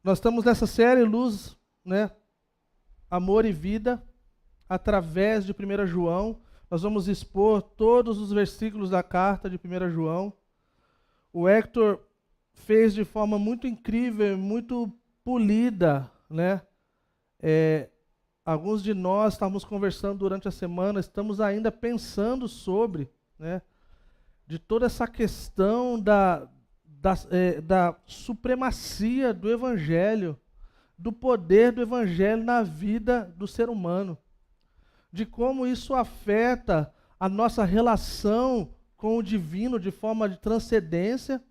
Nós estamos nessa série Luz, né? Amor e Vida, através de 1 João. Nós vamos expor todos os versículos da carta de 1 João. O Hector fez de forma muito incrível, muito polida, né? Alguns de nós estávamos conversando durante a semana, estamos ainda pensando sobre, né? De toda essa questão da supremacia do Evangelho, do poder do Evangelho na vida do ser humano, de como isso afeta a nossa relação com o divino de forma de transcendência,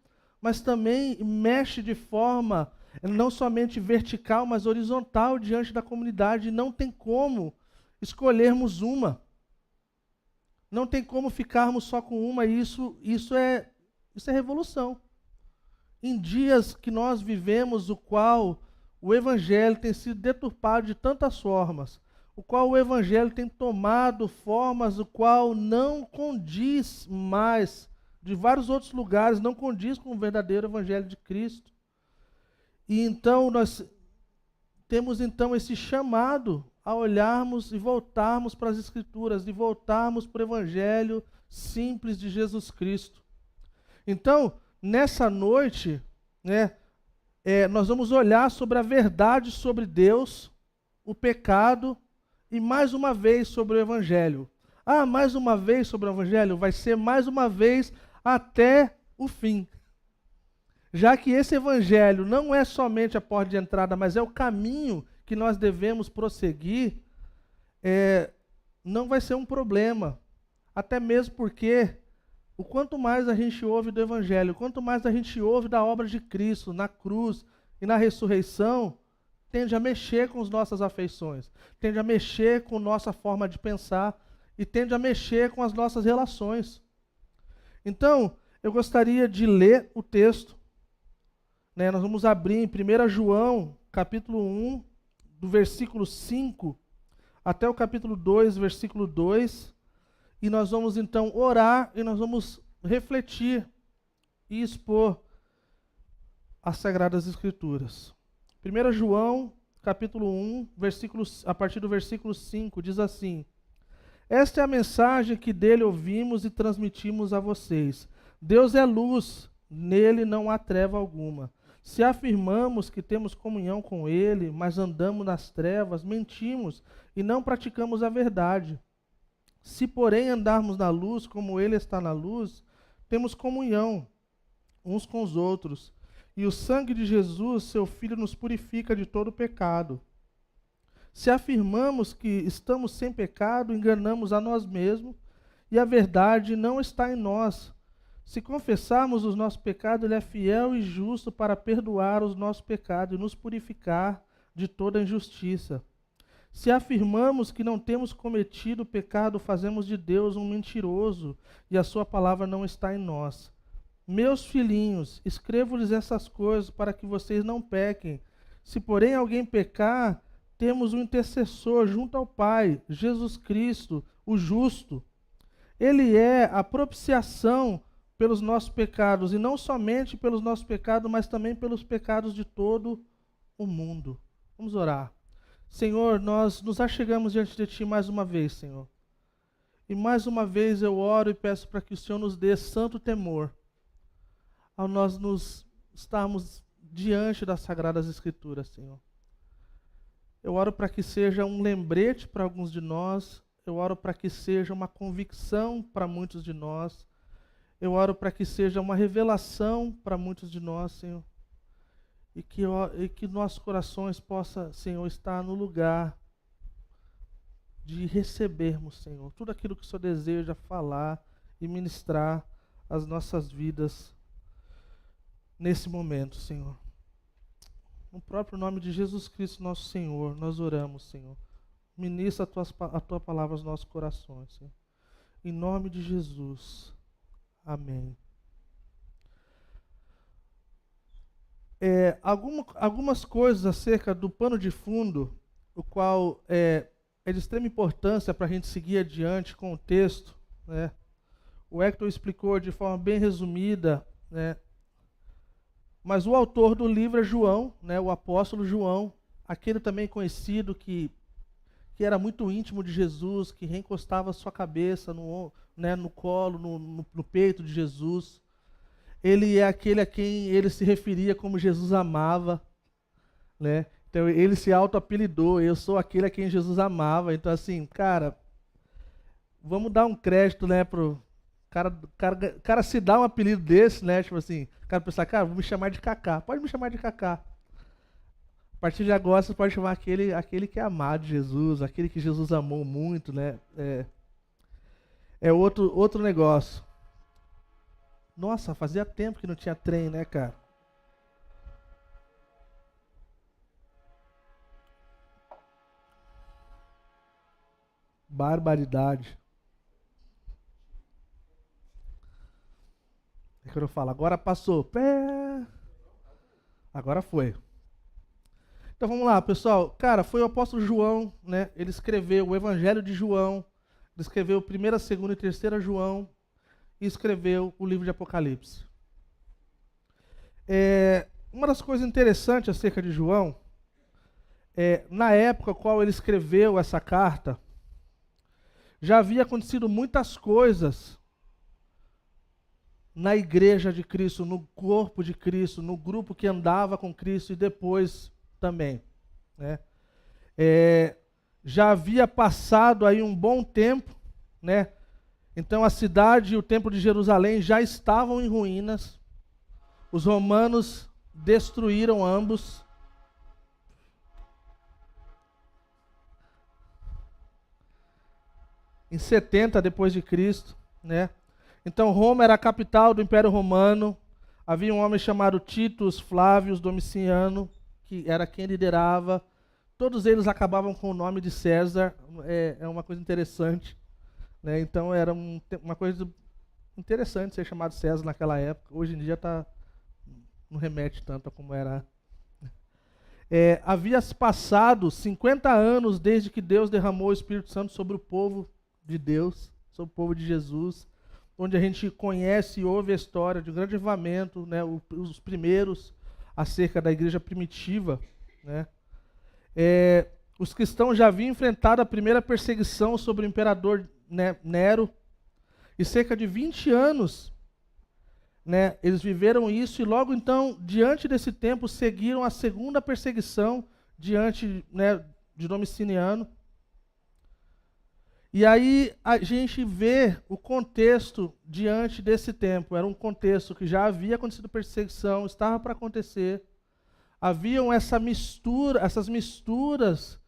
mas também mexe de forma não somente vertical, mas horizontal diante da comunidade. Não tem como escolhermos uma. Não tem como ficarmos só com uma. Isso é revolução. Em dias que nós vivemos, o qual o Evangelho tem sido deturpado de tantas formas, o qual o Evangelho tem tomado formas o qual não condiz mais, de vários outros lugares, não condiz com o verdadeiro Evangelho de Cristo. E então nós temos esse chamado a olharmos e voltarmos para as Escrituras, e voltarmos para o Evangelho simples de Jesus Cristo. Então, nessa noite, né, nós vamos olhar sobre a verdade sobre Deus, o pecado e mais uma vez sobre o Evangelho. Mais uma vez sobre o Evangelho? Vai ser mais uma vez até o fim. Já que esse Evangelho não é somente a porta de entrada, mas é o caminho que nós devemos prosseguir, não vai ser um problema. Até mesmo porque o quanto mais a gente ouve do Evangelho, quanto mais a gente ouve da obra de Cristo na cruz e na ressurreição, tende a mexer com as nossas afeições, tende a mexer com a nossa forma de pensar e tende a mexer com as nossas relações. Então, eu gostaria de ler o texto. Nós vamos abrir em 1 João, capítulo 1, do versículo 5 até o capítulo 2, versículo 2. E nós vamos então orar e nós vamos refletir e expor as Sagradas Escrituras. 1 João, capítulo 1, a partir do versículo 5, diz assim: Esta é a mensagem que dele ouvimos e transmitimos a vocês. Deus é luz, nele não há treva alguma. Se afirmamos que temos comunhão com ele, mas andamos nas trevas, mentimos e não praticamos a verdade. Se, porém, andarmos na luz, como ele está na luz, temos comunhão uns com os outros. E o sangue de Jesus, seu Filho, nos purifica de todo pecado. Se afirmamos que estamos sem pecado, enganamos a nós mesmos, e a verdade não está em nós. Se confessarmos os nossos pecados, ele é fiel e justo para perdoar os nossos pecados e nos purificar de toda injustiça. Se afirmamos que não temos cometido pecado, fazemos de Deus um mentiroso, e a sua palavra não está em nós. Meus filhinhos, escrevo-lhes essas coisas para que vocês não pequem. Se, porém, alguém pecar, temos um intercessor junto ao Pai, Jesus Cristo, o justo. Ele é a propiciação pelos nossos pecados, e não somente pelos nossos pecados, mas também pelos pecados de todo o mundo. Vamos orar. Senhor, nós nos achegamos diante de Ti mais uma vez, Senhor. E mais uma vez eu oro e peço para que o Senhor nos dê santo temor ao nós nos estarmos diante das Sagradas Escrituras, Senhor. Eu oro para que seja um lembrete para alguns de nós, eu oro para que seja uma convicção para muitos de nós, eu oro para que seja uma revelação para muitos de nós, Senhor. E que nossos corações possam, Senhor, estar no lugar de recebermos, Senhor, tudo aquilo que o Senhor deseja falar e ministrar às nossas vidas nesse momento, Senhor. No próprio nome de Jesus Cristo, nosso Senhor, nós oramos, Senhor. Ministra a Tua palavra aos nossos corações, Senhor. Em nome de Jesus. Amém. Algumas coisas acerca do pano de fundo, o qual é de extrema importância para a gente seguir adiante com o texto, né? O Hector explicou de forma bem resumida, né? Mas o autor do livro é João, né, o apóstolo João, aquele também conhecido que era muito íntimo de Jesus, que reencostava sua cabeça no colo, no peito de Jesus. Ele é aquele a quem ele se referia como Jesus amava, né? Então ele se auto-apelidou, eu sou aquele a quem Jesus amava. Então assim, cara, vamos dar um crédito, né, pro cara se dá um apelido desse, né? Tipo assim, o cara pensar, cara, vou me chamar de Kaká. Pode me chamar de Kaká. A partir de agora você pode chamar aquele que é amado de Jesus, aquele que Jesus amou muito, né? É outro negócio. Nossa, fazia tempo que não tinha trem, né, cara? Barbaridade. É que eu falo, agora passou. Pé. Agora foi. Então vamos lá, pessoal. Cara, foi o apóstolo João, né? Ele escreveu o Evangelho de João, ele escreveu 1ª, 2ª e 3ª João e escreveu o livro de Apocalipse. Uma das coisas interessantes acerca de João, na época qual ele escreveu essa carta, já havia acontecido muitas coisas na igreja de Cristo, no corpo de Cristo, no grupo que andava com Cristo e depois também, né? Já havia passado aí um bom tempo, né? Então a cidade e o templo de Jerusalém já estavam em ruínas. Os romanos destruíram ambos. Em 70 depois de Cristo, né? Então Roma era a capital do Império Romano. Havia um homem chamado Titus Flávios Domiciano, que era quem liderava. Todos eles acabavam com o nome de César. É uma coisa interessante, né? Então era uma coisa interessante ser chamado César naquela época. Hoje em dia não remete tanto a como era. Havia se passado 50 anos desde que Deus derramou o Espírito Santo sobre o povo de Deus, sobre o povo de Jesus, onde a gente conhece e ouve a história de um grande avivamento, né? Os primeiros acerca da igreja primitiva, né? Os cristãos já haviam enfrentado a primeira perseguição sobre o imperador, né, Nero, e cerca de 20 anos, né, eles viveram isso, e logo então, diante desse tempo, seguiram a segunda perseguição diante, né, de Domiciano. E aí a gente vê o contexto diante desse tempo. Era um contexto que já havia acontecido perseguição, estava para acontecer. Haviam essas misturas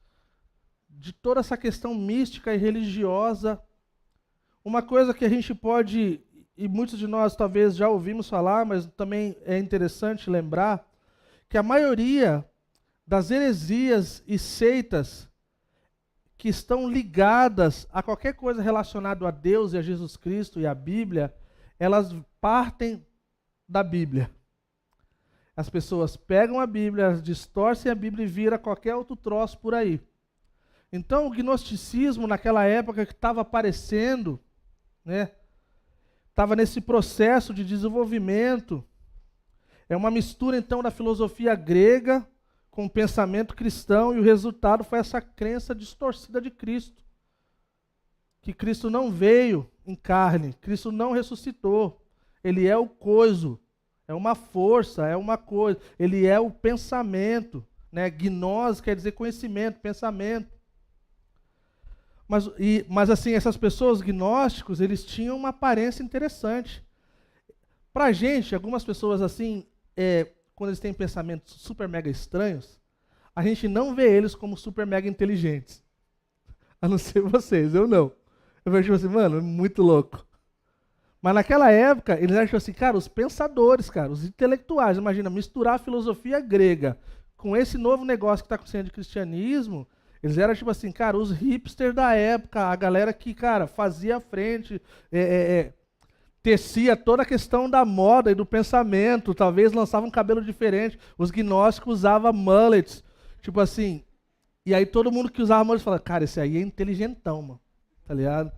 de toda essa questão mística e religiosa. Uma coisa que a gente pode, e muitos de nós talvez já ouvimos falar, mas também é interessante lembrar, que a maioria das heresias e seitas que estão ligadas a qualquer coisa relacionada a Deus e a Jesus Cristo e a Bíblia, elas partem da Bíblia. As pessoas pegam a Bíblia, elas distorcem a Bíblia e viram qualquer outro troço por aí. Então o gnosticismo naquela época que estava aparecendo, né, estava nesse processo de desenvolvimento. É uma mistura então da filosofia grega com o pensamento cristão, e o resultado foi essa crença distorcida de Cristo. Que Cristo não veio em carne, Cristo não ressuscitou. Ele é o coiso, é uma força, é uma coisa. Ele é o pensamento, né? Gnose quer dizer conhecimento, pensamento. Mas assim, essas pessoas gnósticos, eles tinham uma aparência interessante. Para a gente, algumas pessoas assim, quando eles têm pensamentos super mega estranhos, a gente não vê eles como super mega inteligentes. A não ser vocês, eu não. Eu vejo assim, mano, é muito louco. Mas naquela época, eles acham assim, cara, os pensadores, cara, os intelectuais, imagina, misturar a filosofia grega com esse novo negócio que está acontecendo de cristianismo. Eles eram tipo assim, cara, os hipsters da época, a galera que, cara, fazia a frente, tecia toda a questão da moda e do pensamento, talvez lançava um cabelo diferente. Os gnósticos usavam mullets, tipo assim. E aí todo mundo que usava mullets falava, cara, esse aí é inteligentão, mano, tá ligado?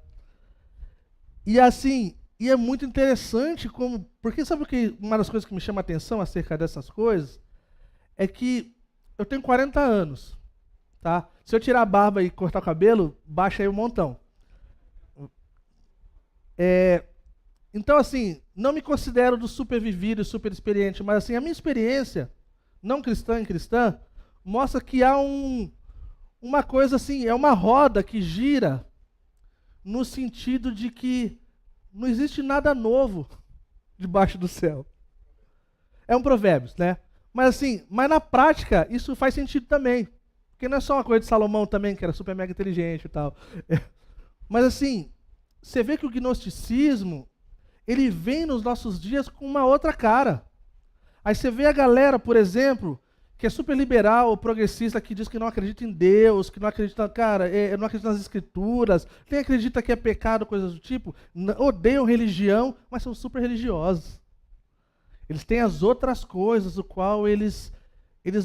E assim, E é muito interessante como... Porque sabe o que uma das coisas que me chama a atenção acerca dessas coisas? É que eu tenho 40 anos, tá? Se eu tirar a barba e cortar o cabelo, baixa aí um montão. Então, assim, não me considero do super vivido e super experiente, mas assim, a minha experiência, não cristã em cristã, mostra que há uma coisa assim, é uma roda que gira no sentido de que não existe nada novo debaixo do céu. É um provérbio, né? Mas assim, mas na prática isso faz sentido também. Porque não é só uma coisa de Salomão também, que era super mega inteligente e tal. Mas assim, você vê que o gnosticismo, ele vem nos nossos dias com uma outra cara. Aí você vê a galera, por exemplo, que é super liberal ou progressista, que diz que não acredita em Deus, que não acredita, cara, não acredita nas escrituras, nem acredita que é pecado, coisas do tipo, odeiam religião, mas são super religiosos. Eles têm as outras coisas, o qual eles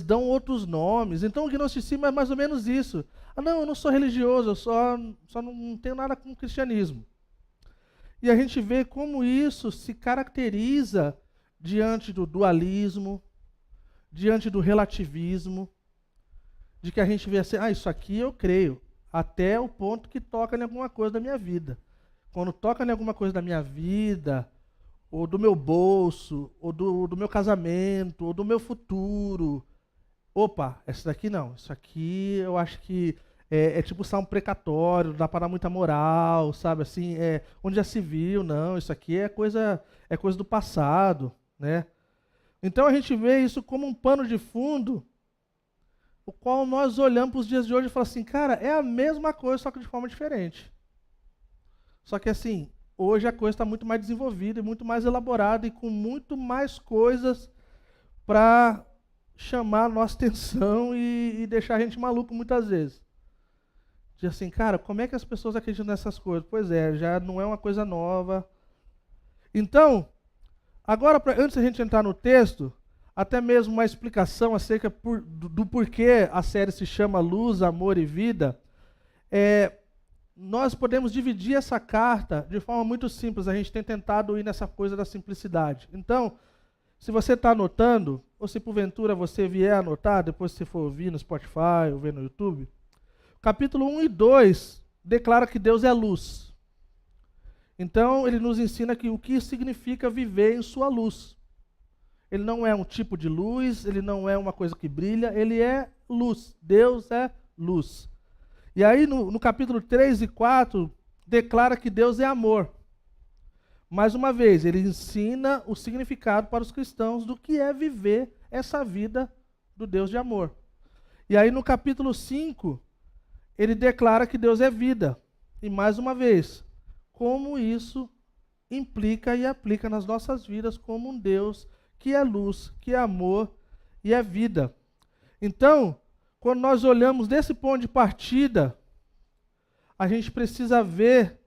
dão outros nomes. Então o gnosticismo é mais ou menos isso. Ah, não, eu não sou religioso, eu só não tenho nada com o cristianismo. E a gente vê como isso se caracteriza diante do dualismo, diante do relativismo, de que a gente vê assim, isso aqui eu creio, até o ponto que toca em alguma coisa da minha vida. Quando toca em alguma coisa da minha vida, ou do meu bolso, ou do meu casamento, ou do meu futuro, opa, essa daqui não, isso aqui eu acho que é tipo um precatório, não dá para dar muita moral, sabe, assim, onde já se viu, não, isso aqui é coisa do passado, né? Então a gente vê isso como um pano de fundo, o qual nós olhamos para os dias de hoje e falamos assim, cara, é a mesma coisa, só que de forma diferente. Só que assim, hoje a coisa está muito mais desenvolvida e muito mais elaborada e com muito mais coisas para chamar a nossa atenção e deixar a gente maluco muitas vezes. Diz assim, cara, como é que as pessoas acreditam nessas coisas? Pois é, já não é uma coisa nova. Então, agora, antes da gente entrar no texto, até mesmo uma explicação acerca do porquê a série se chama Luz, Amor e Vida, nós podemos dividir essa carta de forma muito simples. A gente tem tentado ir nessa coisa da simplicidade. Então, se você está anotando, ou se porventura você vier anotar, depois se você for ouvir no Spotify ou ver no YouTube, capítulo 1 e 2 declara que Deus é luz. Então, ele nos ensina que o que significa viver em sua luz. Ele não é um tipo de luz, ele não é uma coisa que brilha, ele é luz. Deus é luz. E aí, no capítulo 3 e 4, declara que Deus é amor. Mais uma vez, ele ensina o significado para os cristãos do que é viver essa vida do Deus de amor. E aí, no capítulo 5, ele declara que Deus é vida. E mais uma vez, como isso implica e aplica nas nossas vidas como um Deus que é luz, que é amor e é vida. Então, quando nós olhamos desse ponto de partida, a gente precisa ver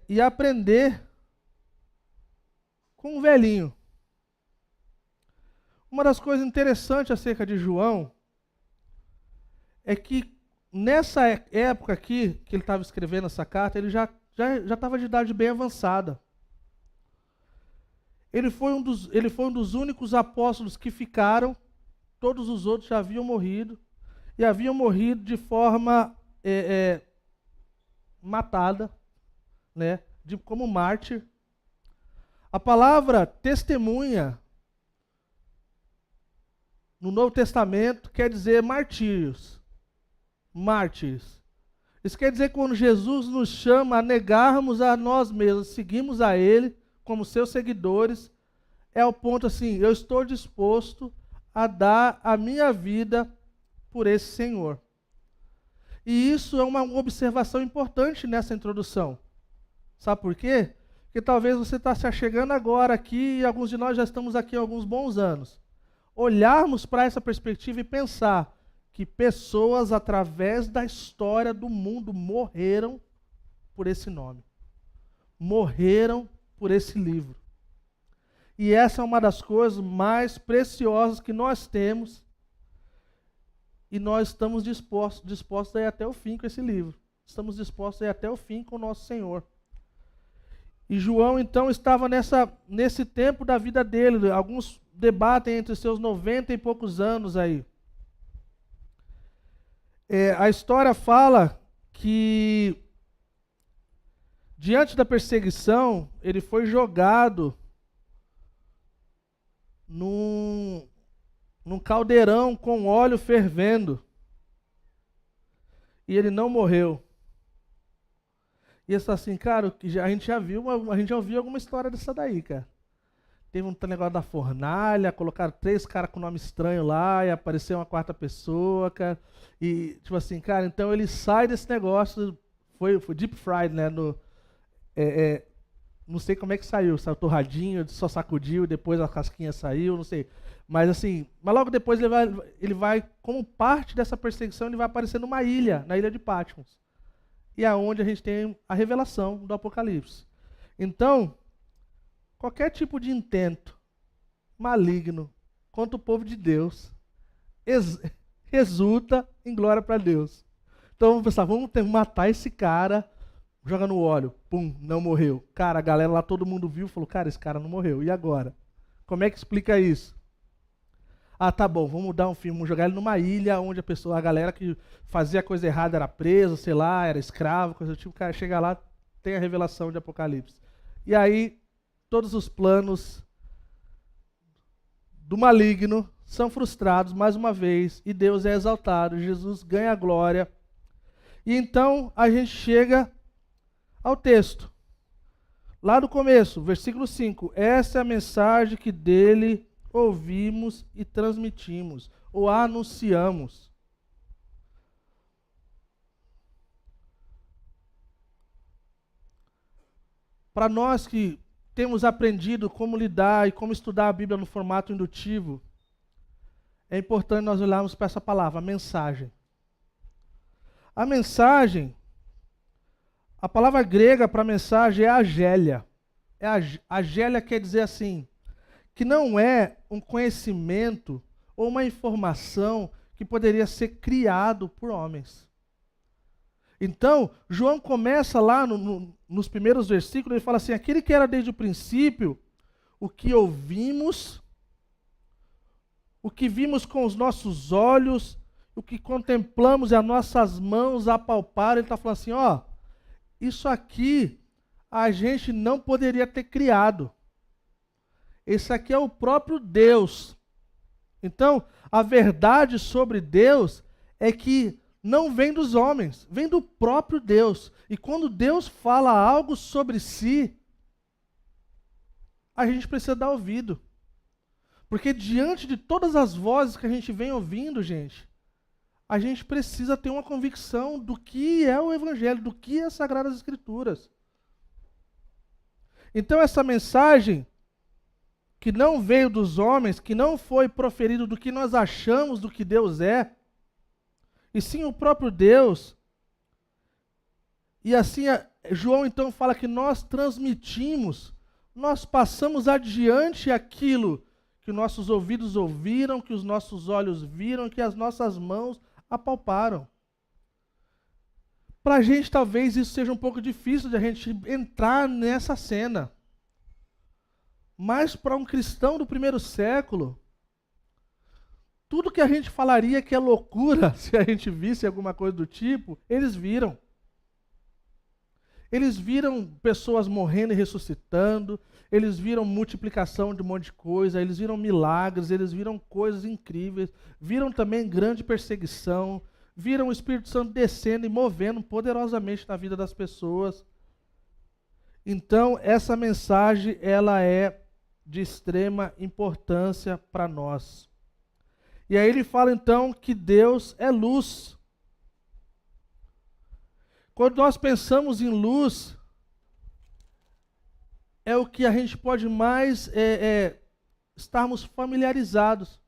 e aprender com o velhinho. Uma das coisas interessantes acerca de João é que nessa época aqui, que ele estava escrevendo essa carta, ele já estava de idade bem avançada. Ele foi um dos únicos apóstolos que ficaram, todos os outros já haviam morrido, e haviam morrido de forma matada, né, como mártir. A palavra testemunha, no Novo Testamento, quer dizer martírios. Mártires. Isso quer dizer que quando Jesus nos chama a negarmos a nós mesmos, seguimos a Ele como seus seguidores, é o ponto assim, eu estou disposto a dar a minha vida por esse Senhor. E isso é uma observação importante nessa introdução. Sabe por quê? Porque talvez você está se achegando agora aqui e alguns de nós já estamos aqui há alguns bons anos. Olharmos para essa perspectiva e pensar que pessoas através da história do mundo morreram por esse nome. Morreram por esse livro. E essa é uma das coisas mais preciosas que nós temos. E nós estamos dispostos a ir até o fim com esse livro. Estamos dispostos a ir até o fim com o nosso Senhor. E João, então, estava nesse tempo da vida dele. Alguns debatem entre seus 90 e poucos anos aí. A história fala que, diante da perseguição, ele foi jogado num caldeirão com óleo fervendo. E ele não morreu. E isso assim, cara, a gente já ouviu alguma história dessa daí, cara. Teve um negócio da fornalha, colocaram 3 caras com nome estranho lá, e apareceu uma 4ª pessoa, cara. E, tipo assim, cara, então ele sai desse negócio, foi deep fried, né? Não sei como é que saiu torradinho, só sacudiu, depois a casquinha saiu, não sei. Mas assim, logo depois ele vai, como parte dessa perseguição, ele vai aparecer numa ilha, na ilha de Patmos. E é onde a gente tem a revelação do Apocalipse. Então, qualquer tipo de intento maligno contra o povo de Deus resulta em glória para Deus. Então vamos pensar, vamos matar esse cara, joga no óleo, pum, não morreu. Cara, a galera lá, todo mundo viu, falou, cara, esse cara não morreu. E agora? Como é que explica isso? Ah, tá bom, vamos dar um filme, vamos jogar ele numa ilha onde a galera que fazia coisa errada era presa, sei lá, era escravo, coisa do tipo, o cara chega lá, tem a revelação de Apocalipse. E aí, todos os planos do maligno são frustrados mais uma vez, e Deus é exaltado, Jesus ganha a glória. E então a gente chega ao texto. Lá do começo, versículo 5. Essa é a mensagem que dele ouvimos e transmitimos, ou anunciamos. Para nós que temos aprendido como lidar e como estudar a Bíblia no formato indutivo, é importante nós olharmos para essa palavra, mensagem. A mensagem, a palavra grega para mensagem é agélia. Agélia quer dizer assim, que não é um conhecimento ou uma informação que poderia ser criado por homens. Então, João começa lá nos primeiros versículos, ele fala assim, aquele que era desde o princípio, o que ouvimos, o que vimos com os nossos olhos, o que contemplamos e as nossas mãos apalparam, ele está falando assim, ó, isso aqui a gente não poderia ter criado. Esse aqui é o próprio Deus. Então, a verdade sobre Deus é que não vem dos homens, vem do próprio Deus. E quando Deus fala algo sobre si, a gente precisa dar ouvido. Porque diante de todas as vozes que a gente vem ouvindo, gente, a gente precisa ter uma convicção do que é o Evangelho, do que é as Sagradas Escrituras. Então essa mensagem que não veio dos homens, que não foi proferido do que nós achamos do que Deus é, e sim o próprio Deus. E assim, João então fala que nós transmitimos, nós passamos adiante aquilo que nossos ouvidos ouviram, que os nossos olhos viram, que as nossas mãos apalparam. Para a gente talvez isso seja um pouco difícil de a gente entrar nessa cena. Mas para um cristão do primeiro século, tudo que a gente falaria que é loucura, se a gente visse alguma coisa do tipo, eles viram. Eles viram pessoas morrendo e ressuscitando, eles viram multiplicação de um monte de coisa, eles viram milagres, eles viram coisas incríveis, viram também grande perseguição, viram o Espírito Santo descendo e movendo poderosamente na vida das pessoas. Então, essa mensagem, ela é de extrema importância para nós. E aí ele fala então que Deus é luz. Quando nós pensamos em luz, é o que a gente pode mais estarmos familiarizados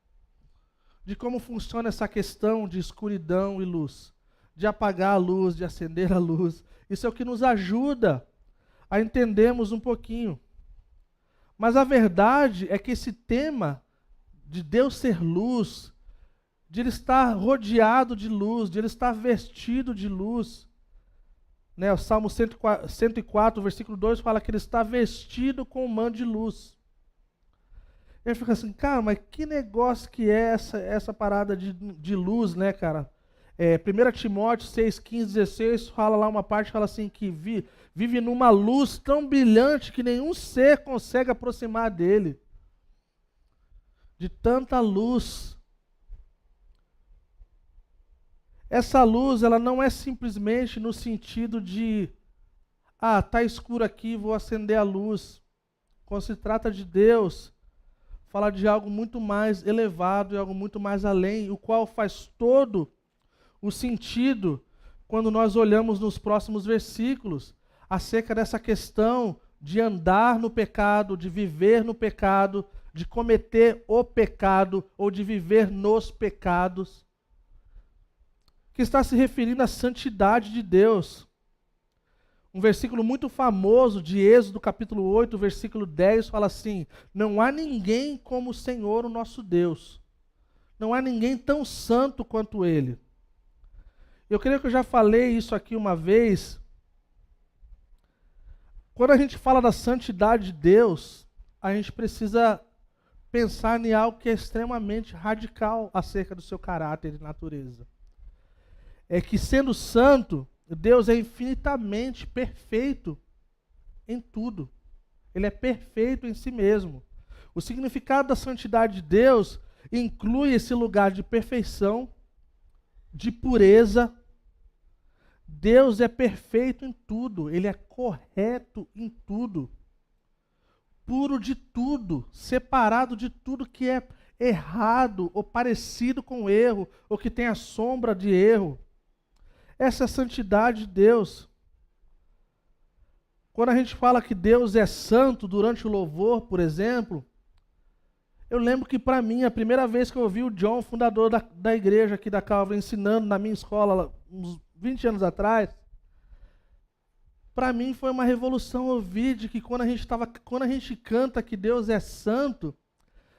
de como funciona essa questão de escuridão e luz, de apagar a luz, de acender a luz. Isso é o que nos ajuda a entendermos um pouquinho. Mas a verdade é que esse tema de Deus ser luz, de Ele estar rodeado de luz, de Ele estar vestido de luz, né? O Salmo 104, versículo 2, fala que ele está vestido com um manto de luz. Ele fica assim, cara, mas que negócio que é essa parada de luz, né, cara? 1 Timóteo 6, 15, 16, fala lá uma parte, fala assim, que vive numa luz tão brilhante que nenhum ser consegue aproximar dele. De tanta luz. Essa luz, ela não é simplesmente no sentido de, tá escuro aqui, vou acender a luz. Quando se trata de Deus, fala de algo muito mais elevado e algo muito mais além, o qual faz todo o sentido quando nós olhamos nos próximos versículos acerca dessa questão de andar no pecado, de viver no pecado, de cometer o pecado ou de viver nos pecados, que está se referindo à santidade de Deus. Um versículo muito famoso de Êxodo, capítulo 8, versículo 10, fala assim: não há ninguém como o Senhor, o nosso Deus. Não há ninguém tão santo quanto Ele. Eu creio que eu já falei isso aqui uma vez. Quando a gente fala da santidade de Deus, a gente precisa pensar em algo que é extremamente radical acerca do seu caráter e natureza. É que, sendo santo, Deus é infinitamente perfeito em tudo. Ele é perfeito em si mesmo. O significado da santidade de Deus inclui esse lugar de perfeição, de pureza. Deus é perfeito em tudo, Ele é correto em tudo, puro de tudo, separado de tudo que é errado ou parecido com erro, ou que tem a sombra de erro. Essa é a santidade de Deus. Quando a gente fala que Deus é santo durante o louvor, por exemplo, eu lembro que para mim, a primeira vez que eu ouvi o John, fundador da igreja aqui da Calvary, ensinando na minha escola, uns 20 anos atrás, para mim foi uma revolução ouvir de que quando a gente canta que Deus é santo,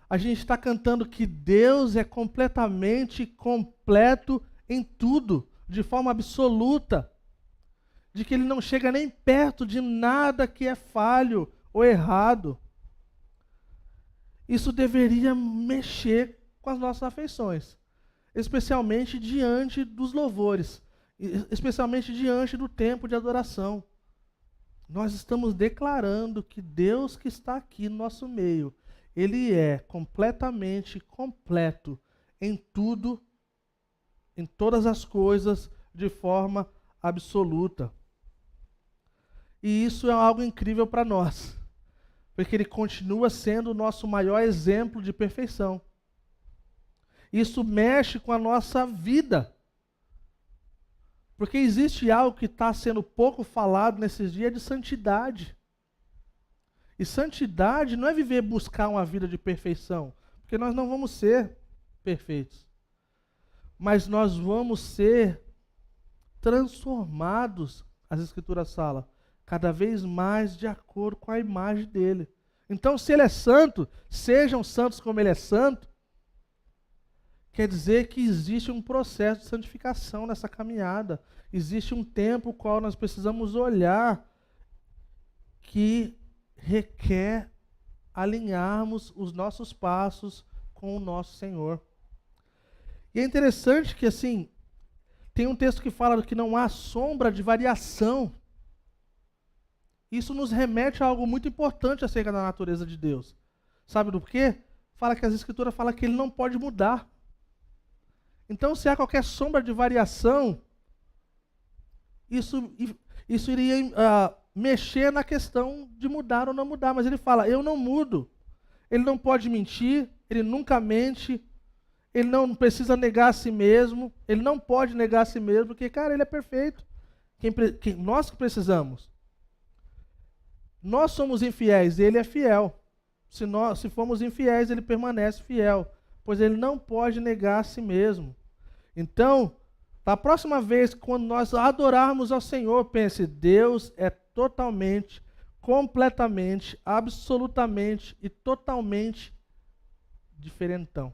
a gente está cantando que Deus é completamente completo em tudo, de forma absoluta, de que Ele não chega nem perto de nada que é falho ou errado. Isso deveria mexer com as nossas afeições, especialmente diante dos louvores, especialmente diante do tempo de adoração. Nós estamos declarando que Deus que está aqui no nosso meio, Ele é completamente completo em tudo, em todas as coisas, de forma absoluta. E isso é algo incrível para nós, porque Ele continua sendo o nosso maior exemplo de perfeição. Isso mexe com a nossa vida. Porque existe algo que está sendo pouco falado nesses dias de santidade. E santidade não é buscar uma vida de perfeição, porque nós não vamos ser perfeitos. Mas nós vamos ser transformados, as Escrituras falam, cada vez mais de acordo com a imagem dele. Então, se ele é santo, sejam santos como ele é santo, quer dizer que existe um processo de santificação nessa caminhada. Existe um tempo qual nós precisamos olhar que requer alinharmos os nossos passos com o nosso Senhor. E é interessante que, assim, tem um texto que fala que não há sombra de variação. Isso nos remete a algo muito importante acerca da natureza de Deus. Sabe do quê? Fala que as Escrituras falam que Ele não pode mudar. Então, se há qualquer sombra de variação, isso iria mexer na questão de mudar ou não mudar. Mas Ele fala, eu não mudo. Ele não pode mentir, Ele nunca mente, Ele não precisa negar a si mesmo, Ele não pode negar a si mesmo, porque, cara, Ele é perfeito. Nós que precisamos. Nós somos infiéis, Ele é fiel. Se formos infiéis, Ele permanece fiel, pois Ele não pode negar a si mesmo. Então, da próxima vez, quando nós adorarmos ao Senhor, pense, Deus é totalmente, completamente, absolutamente e totalmente diferentão.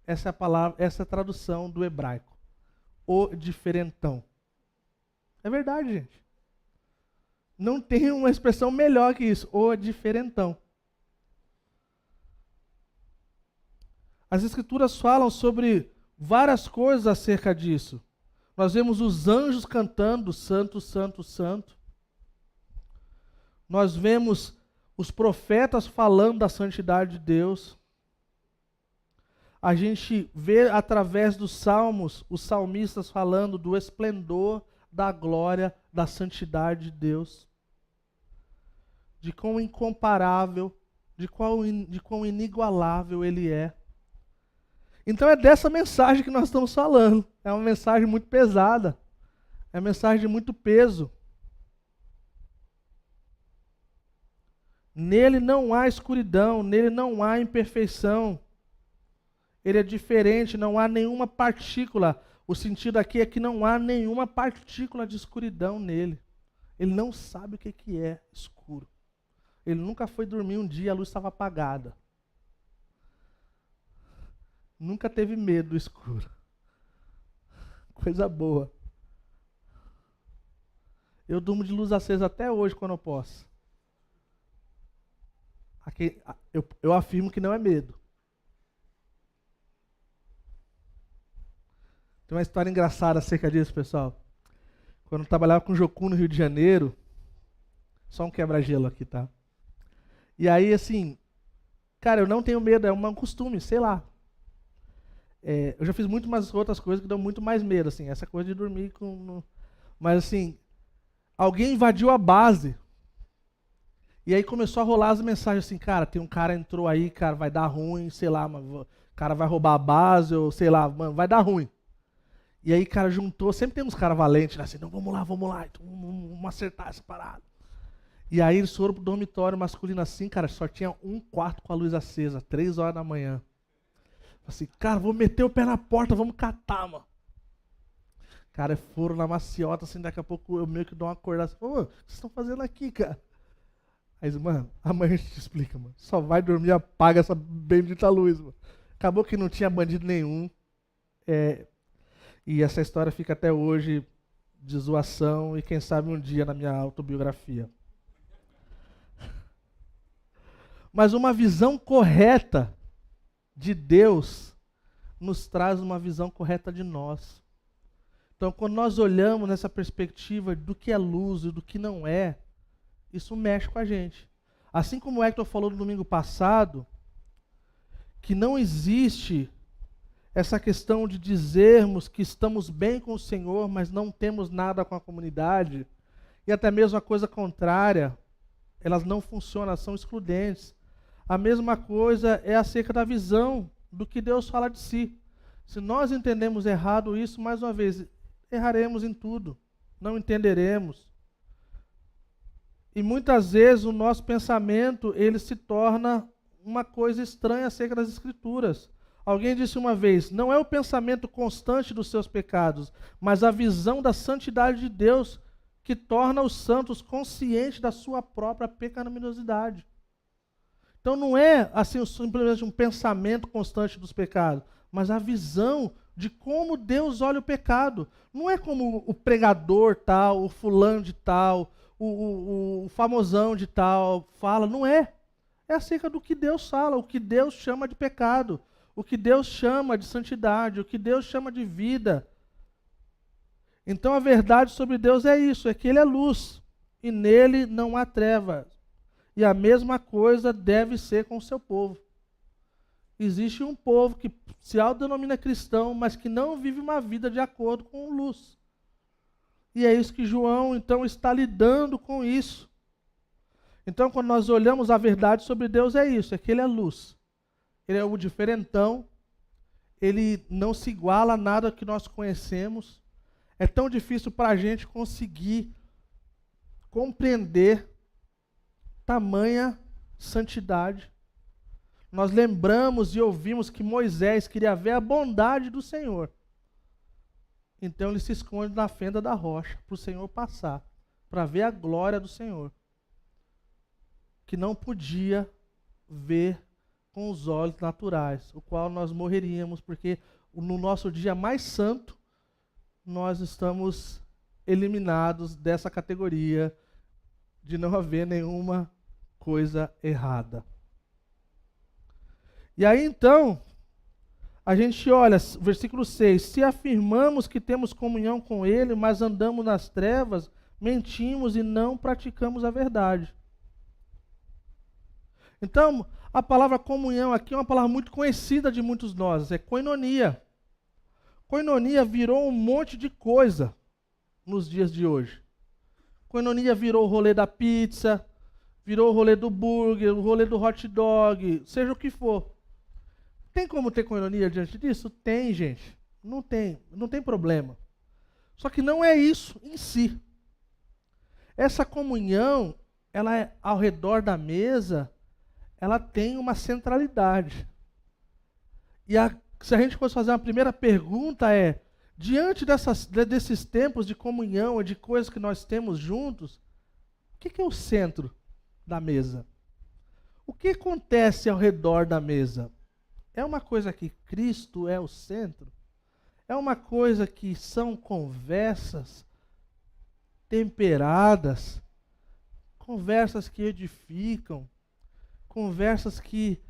Essa é a palavra, essa é a tradução do hebraico. O diferentão. É verdade, gente. Não tem uma expressão melhor que isso. O diferentão. As Escrituras falam sobre várias coisas acerca disso. Nós vemos os anjos cantando, Santo, Santo, Santo. Nós vemos os profetas falando da santidade de Deus. A gente vê através dos salmos, os salmistas falando do esplendor, da glória, da santidade de Deus. De quão incomparável, de quão inigualável Ele é. Então é dessa mensagem que nós estamos falando. É uma mensagem muito pesada. É uma mensagem de muito peso. Nele não há escuridão, nele não há imperfeição. Ele é diferente, não há nenhuma partícula. O sentido aqui é que não há nenhuma partícula de escuridão nele. Ele não sabe o que é escuro. Ele nunca foi dormir um dia e a luz estava apagada. Nunca teve medo do escuro. Coisa boa. Eu durmo de luz acesa até hoje quando eu posso. Aqui, eu afirmo que não é medo. Tem uma história engraçada acerca disso, pessoal. Quando eu trabalhava com o Jocum no Rio de Janeiro, só um quebra-gelo aqui, tá? E aí, assim, cara, eu não tenho medo, é um costume, sei lá. Eu já fiz muito mais outras coisas que dão muito mais medo, assim, essa coisa de dormir com... Mas, assim, alguém invadiu a base. E aí começou a rolar as mensagens assim, cara, tem um cara entrou aí, cara, vai dar ruim, sei lá, o cara vai roubar a base, ou sei lá, mano, vai dar ruim. E aí, cara, juntou, sempre tem uns caras valentes, né, assim, não, vamos lá, então, vamos acertar essa parada. E aí eles foram pro dormitório masculino assim, cara, só tinha um quarto com a luz acesa, 3 horas da manhã. Assim, cara, vou meter o pé na porta, vamos catar, mano. Cara, foram na maciota, assim, daqui a pouco eu meio que dou uma acordada, assim, ô, o que vocês estão fazendo aqui, cara? Aí, mano, amanhã a gente te explica, mano. Só vai dormir e apaga essa bendita luz, mano. Acabou que não tinha bandido nenhum. E essa história fica até hoje de zoação e quem sabe um dia na minha autobiografia. Mas uma visão correta de Deus nos traz uma visão correta de nós. Então, quando nós olhamos nessa perspectiva do que é luz e do que não é, isso mexe com a gente. Assim como o Hector falou no domingo passado, que não existe essa questão de dizermos que estamos bem com o Senhor, mas não temos nada com a comunidade, e até mesmo a coisa contrária, elas não funcionam, elas são excludentes. A mesma coisa é acerca da visão do que Deus fala de si. Se nós entendemos errado isso, mais uma vez, erraremos em tudo, não entenderemos. E muitas vezes o nosso pensamento, ele se torna uma coisa estranha acerca das Escrituras. Alguém disse uma vez, não é o pensamento constante dos seus pecados, mas a visão da santidade de Deus que torna os santos conscientes da sua própria pecaminosidade. Então não é assim simplesmente um pensamento constante dos pecados, mas a visão de como Deus olha o pecado. Não é como o pregador tal, o fulano de tal, o famosão de tal fala, não é. É acerca do que Deus fala, o que Deus chama de pecado, o que Deus chama de santidade, o que Deus chama de vida. Então a verdade sobre Deus é isso, é que Ele é luz, e nele não há trevas. E a mesma coisa deve ser com o seu povo. Existe um povo que se autodenomina cristão, mas que não vive uma vida de acordo com luz. E é isso que João, então, está lidando com isso. Então, quando nós olhamos a verdade sobre Deus, é isso, é que Ele é luz. Ele é o diferentão, Ele não se iguala a nada que nós conhecemos. É tão difícil para a gente conseguir compreender tamanha santidade. Nós lembramos e ouvimos que Moisés queria ver a bondade do Senhor. Então ele se esconde na fenda da rocha para o Senhor passar, para ver a glória do Senhor, que não podia ver com os olhos naturais, o qual nós morreríamos, porque no nosso dia mais santo, nós estamos eliminados dessa categoria de não haver nenhuma coisa errada. E aí então, a gente olha, versículo 6, se afirmamos que temos comunhão com Ele, mas andamos nas trevas, mentimos e não praticamos a verdade. Então, a palavra comunhão aqui é uma palavra muito conhecida de muitos de nós, é koinonia. Koinonia virou um monte de coisa nos dias de hoje. Koinonia virou o rolê da pizza, virou o rolê do burger, o rolê do hot dog, seja o que for. Tem como ter koinonia diante disso? Tem, gente. Não tem problema. Só que não é isso em si. Essa comunhão, ela é ao redor da mesa, ela tem uma centralidade. E se a gente fosse fazer uma primeira pergunta diante desses tempos de comunhão e de coisas que nós temos juntos, o que é o centro da mesa? O que acontece ao redor da mesa? É uma coisa que Cristo é o centro? É uma coisa que são conversas temperadas, conversas que edificam, conversas que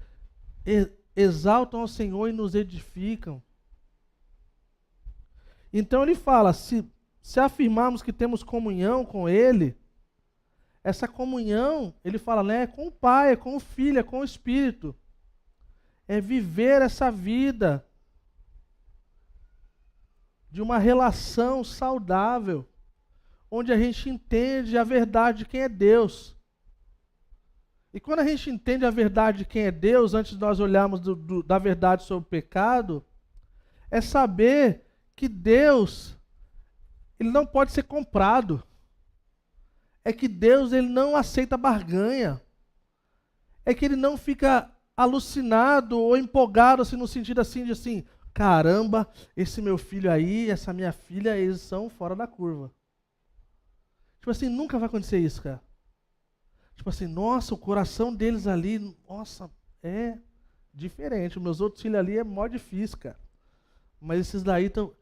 exaltam ao Senhor e nos edificam? Então ele fala, se afirmarmos que temos comunhão com Ele, essa comunhão, ele fala, né, é com o Pai, é com o Filho, é com o Espírito. É viver essa vida de uma relação saudável, onde a gente entende a verdade de quem é Deus. E quando a gente entende a verdade de quem é Deus, antes de nós olharmos da verdade sobre o pecado, é saber que Deus, ele não pode ser comprado. É que Deus, ele não aceita barganha. É que ele não fica alucinado ou empolgado, assim, no sentido assim, de assim, caramba, esse meu filho aí, essa minha filha, eles são fora da curva. Tipo assim, nunca vai acontecer isso, cara. Tipo assim, nossa, o coração deles ali, nossa, é diferente. Os meus outros filhos ali é mó difícil, cara. Mas esses daí estão...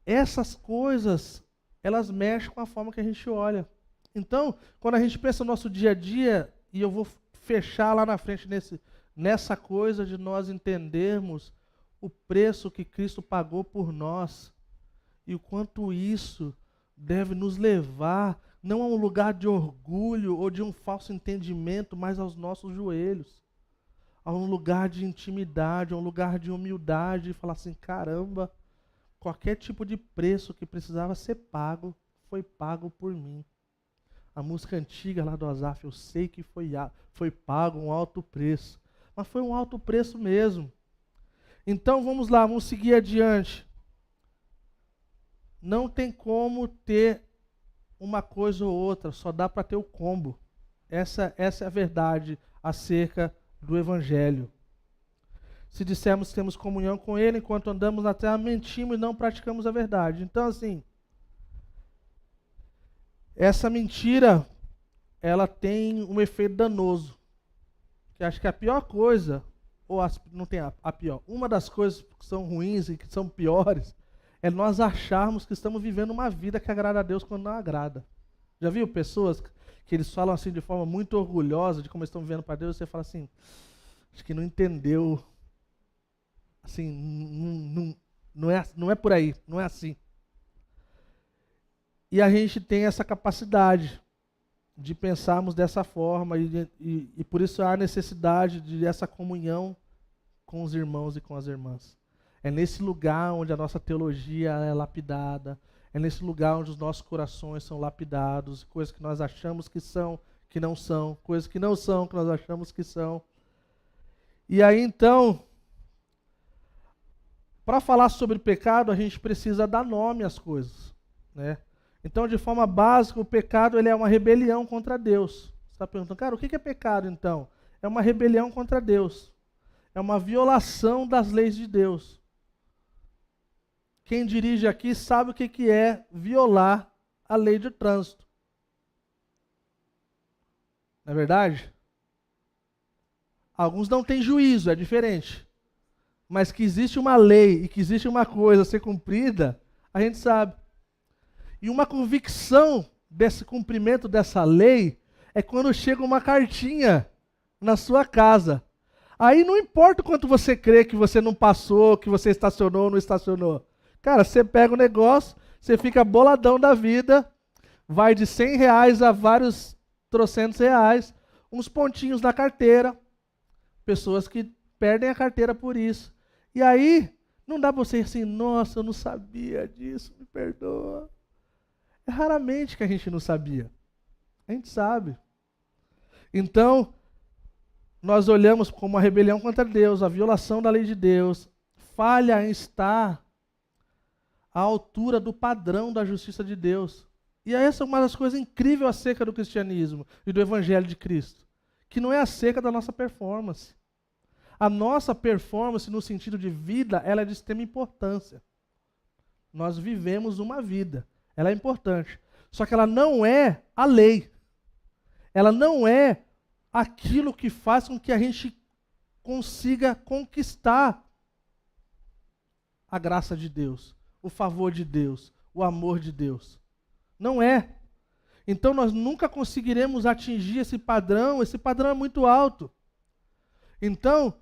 Essas coisas, elas mexem com a forma que a gente olha. Então, quando a gente pensa no nosso dia a dia, e eu vou fechar lá na frente nessa coisa de nós entendermos o preço que Cristo pagou por nós e o quanto isso deve nos levar não a um lugar de orgulho ou de um falso entendimento, mas aos nossos joelhos, a um lugar de intimidade, a um lugar de humildade, e falar assim, caramba, qualquer tipo de preço que precisava ser pago, foi pago por mim. A música antiga lá do Asaf, eu sei que foi pago um alto preço. Mas foi um alto preço mesmo. Então vamos lá, vamos seguir adiante. Não tem como ter uma coisa ou outra, só dá para ter o combo. Essa é a verdade acerca do Evangelho. Se dissermos que temos comunhão com Ele enquanto andamos na terra, mentimos e não praticamos a verdade. Então, assim, essa mentira, ela tem um efeito danoso. Que acho que a pior coisa, não tem a pior, uma das coisas que são ruins e que são piores, é nós acharmos que estamos vivendo uma vida que agrada a Deus quando não agrada. Já viu pessoas que eles falam assim de forma muito orgulhosa de como estão vivendo para Deus, e você fala assim, acho que não entendeu, assim, não é por aí, não é assim. E a gente tem essa capacidade de pensarmos dessa forma e por isso há necessidade de essa comunhão com os irmãos e com as irmãs. É nesse lugar onde a nossa teologia é lapidada, é nesse lugar onde os nossos corações são lapidados, coisas que nós achamos que são, que não são, coisas que não são, que nós achamos que são. E aí então, para falar sobre pecado, a gente precisa dar nome às coisas, né? Então, de forma básica, o pecado ele é uma rebelião contra Deus. Você está perguntando, cara, o que é pecado então? É uma rebelião contra Deus. É uma violação das leis de Deus. Quem dirige aqui sabe o que é violar a lei de trânsito. Não é verdade? Alguns não têm juízo, é diferente. Mas que existe uma lei e que existe uma coisa a ser cumprida, a gente sabe. E uma convicção desse cumprimento dessa lei é quando chega uma cartinha na sua casa. Aí não importa o quanto você crê que você não passou, que você estacionou ou não estacionou. Cara, você pega o negócio, você fica boladão da vida, vai de R$ 100 a vários trocentos reais, uns pontinhos na carteira, pessoas que perdem a carteira por isso. E aí, não dá para você ir assim, nossa, eu não sabia disso, me perdoa. É raramente que a gente não sabia. A gente sabe. Então, nós olhamos como a rebelião contra Deus, a violação da lei de Deus, falha em estar à altura do padrão da justiça de Deus. E essa é uma das coisas incríveis acerca do cristianismo e do evangelho de Cristo, que não é acerca da nossa performance. A nossa performance no sentido de vida, ela é de extrema importância. Nós vivemos uma vida, ela é importante. Só que ela não é a lei. Ela não é aquilo que faz com que a gente consiga conquistar a graça de Deus, o favor de Deus, o amor de Deus. Não é. Então nós nunca conseguiremos atingir esse padrão é muito alto. Então,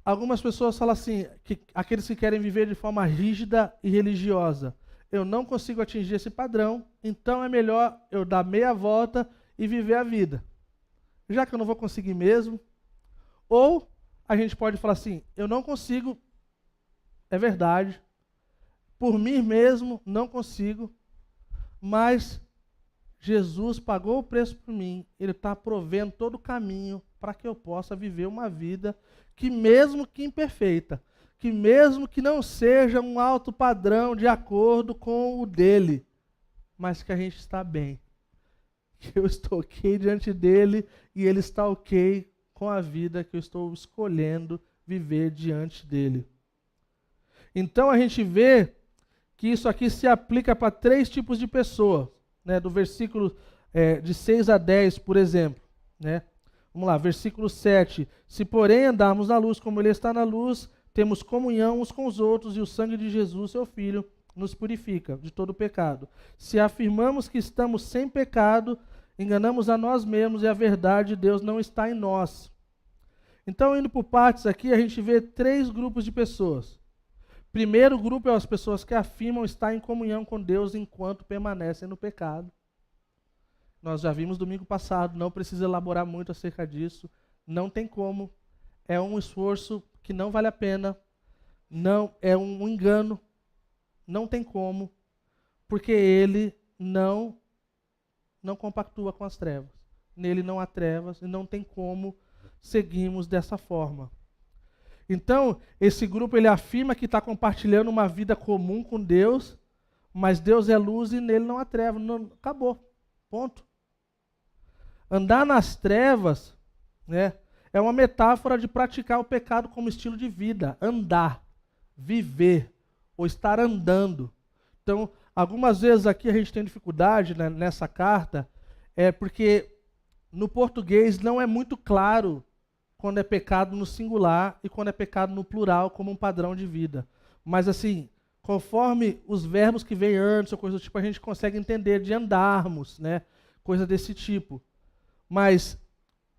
algumas pessoas falam assim, que aqueles que querem viver de forma rígida e religiosa, eu não consigo atingir esse padrão, então é melhor eu dar meia volta e viver a vida. Já que eu não vou conseguir mesmo. Ou a gente pode falar assim, eu não consigo, é verdade, por mim mesmo não consigo, mas Jesus pagou o preço por mim, Ele está provendo todo o caminho para que eu possa viver uma vida que mesmo que imperfeita, que mesmo que não seja um alto padrão de acordo com o dele, mas que a gente está bem. Que eu estou ok diante dele e ele está ok com a vida que eu estou escolhendo viver diante dele. Então a gente vê que isso aqui se aplica para 3 tipos de pessoas, né? Do versículo de 6 a 10, por exemplo, né? Vamos lá, versículo 7. Se porém andarmos na luz como ele está na luz, temos comunhão uns com os outros e o sangue de Jesus, seu Filho, nos purifica de todo pecado. Se afirmamos que estamos sem pecado, enganamos a nós mesmos e a verdade de Deus não está em nós. Então, indo por partes aqui, a gente vê 3 grupos de pessoas. Primeiro grupo é as pessoas que afirmam estar em comunhão com Deus enquanto permanecem no pecado. Nós já vimos domingo passado, não precisa elaborar muito acerca disso. Não tem como. É um esforço que não vale a pena. Não, é um engano. Não tem como. Porque ele não compactua com as trevas. Nele não há trevas e não tem como seguirmos dessa forma. Então, esse grupo ele afirma que está compartilhando uma vida comum com Deus, mas Deus é luz e nele não há trevas. Não, acabou. Ponto. Andar nas trevas, né, é uma metáfora de praticar o pecado como estilo de vida. Andar, viver, ou estar andando. Então, algumas vezes aqui a gente tem dificuldade, né, nessa carta, porque no português não é muito claro quando é pecado no singular e quando é pecado no plural como um padrão de vida. Mas assim, conforme os verbos que vêm antes ou coisa do tipo, a gente consegue entender de andarmos, né, coisa desse tipo. Mas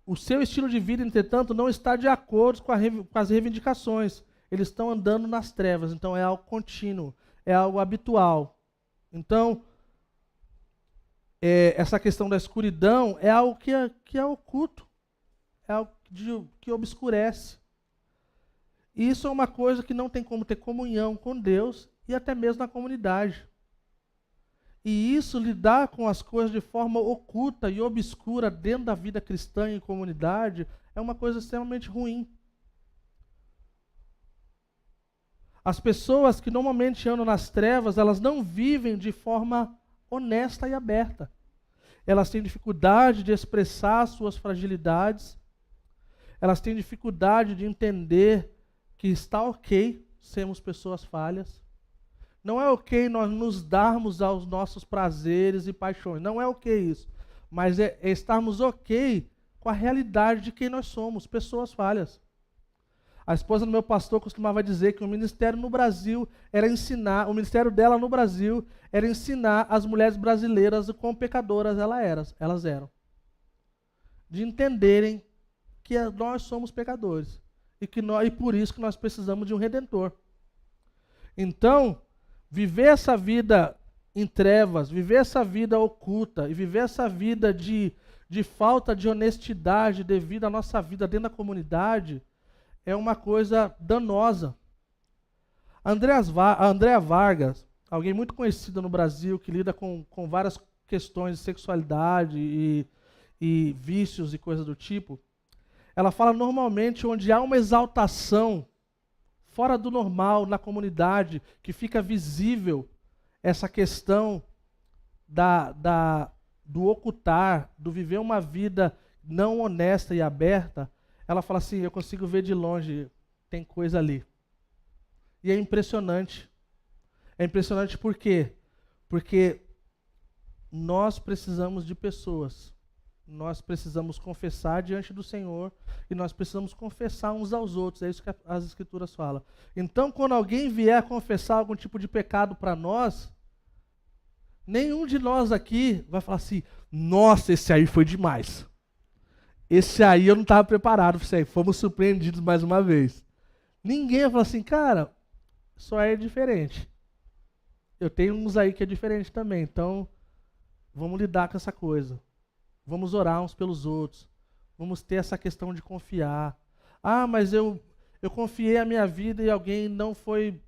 o seu estilo de vida, entretanto, não está de acordo com as reivindicações. Eles estão andando nas trevas, então é algo contínuo, é algo habitual. Então, essa questão da escuridão é algo que é oculto, é algo que obscurece. E isso é uma coisa que não tem como ter comunhão com Deus e até mesmo na comunidade. E isso, lidar com as coisas de forma oculta e obscura dentro da vida cristã e em comunidade, é uma coisa extremamente ruim. As pessoas que normalmente andam nas trevas, elas não vivem de forma honesta e aberta. Elas têm dificuldade de expressar suas fragilidades. Elas têm dificuldade de entender que está ok sermos pessoas falhas. Não é ok nós nos darmos aos nossos prazeres e paixões. Não é ok isso. Mas é estarmos ok com a realidade de quem nós somos, pessoas falhas. A esposa do meu pastor costumava dizer que o ministério no Brasil era ensinar, o ministério dela no Brasil era ensinar as mulheres brasileiras o quão pecadoras elas eram. De entenderem que nós somos pecadores e por isso que nós precisamos de um redentor. Então, viver essa vida em trevas, viver essa vida oculta e viver essa vida de falta de honestidade devido à nossa vida dentro da comunidade é uma coisa danosa. A Andréa Vargas, alguém muito conhecida no Brasil, que lida com várias questões de sexualidade e vícios e coisas do tipo, ela fala normalmente onde há uma exaltação fora do normal na comunidade, que fica visível essa questão do ocultar, do viver uma vida não honesta e aberta. Ela fala assim, eu consigo ver de longe, tem coisa ali. E é impressionante. É impressionante por quê? Porque nós precisamos de pessoas. Nós precisamos confessar diante do Senhor e nós precisamos confessar uns aos outros. É isso que as Escrituras falam. Então, quando alguém vier confessar algum tipo de pecado para nós, nenhum de nós aqui vai falar assim, nossa, esse aí foi demais. Esse aí eu não estava preparado para isso aí. Fomos surpreendidos mais uma vez. Ninguém vai falar assim, cara, só é diferente. Eu tenho uns aí que é diferente também. Então, vamos lidar com essa coisa. Vamos orar uns pelos outros. Vamos ter essa questão de confiar. Ah, mas eu confiei a minha vida e alguém não foi,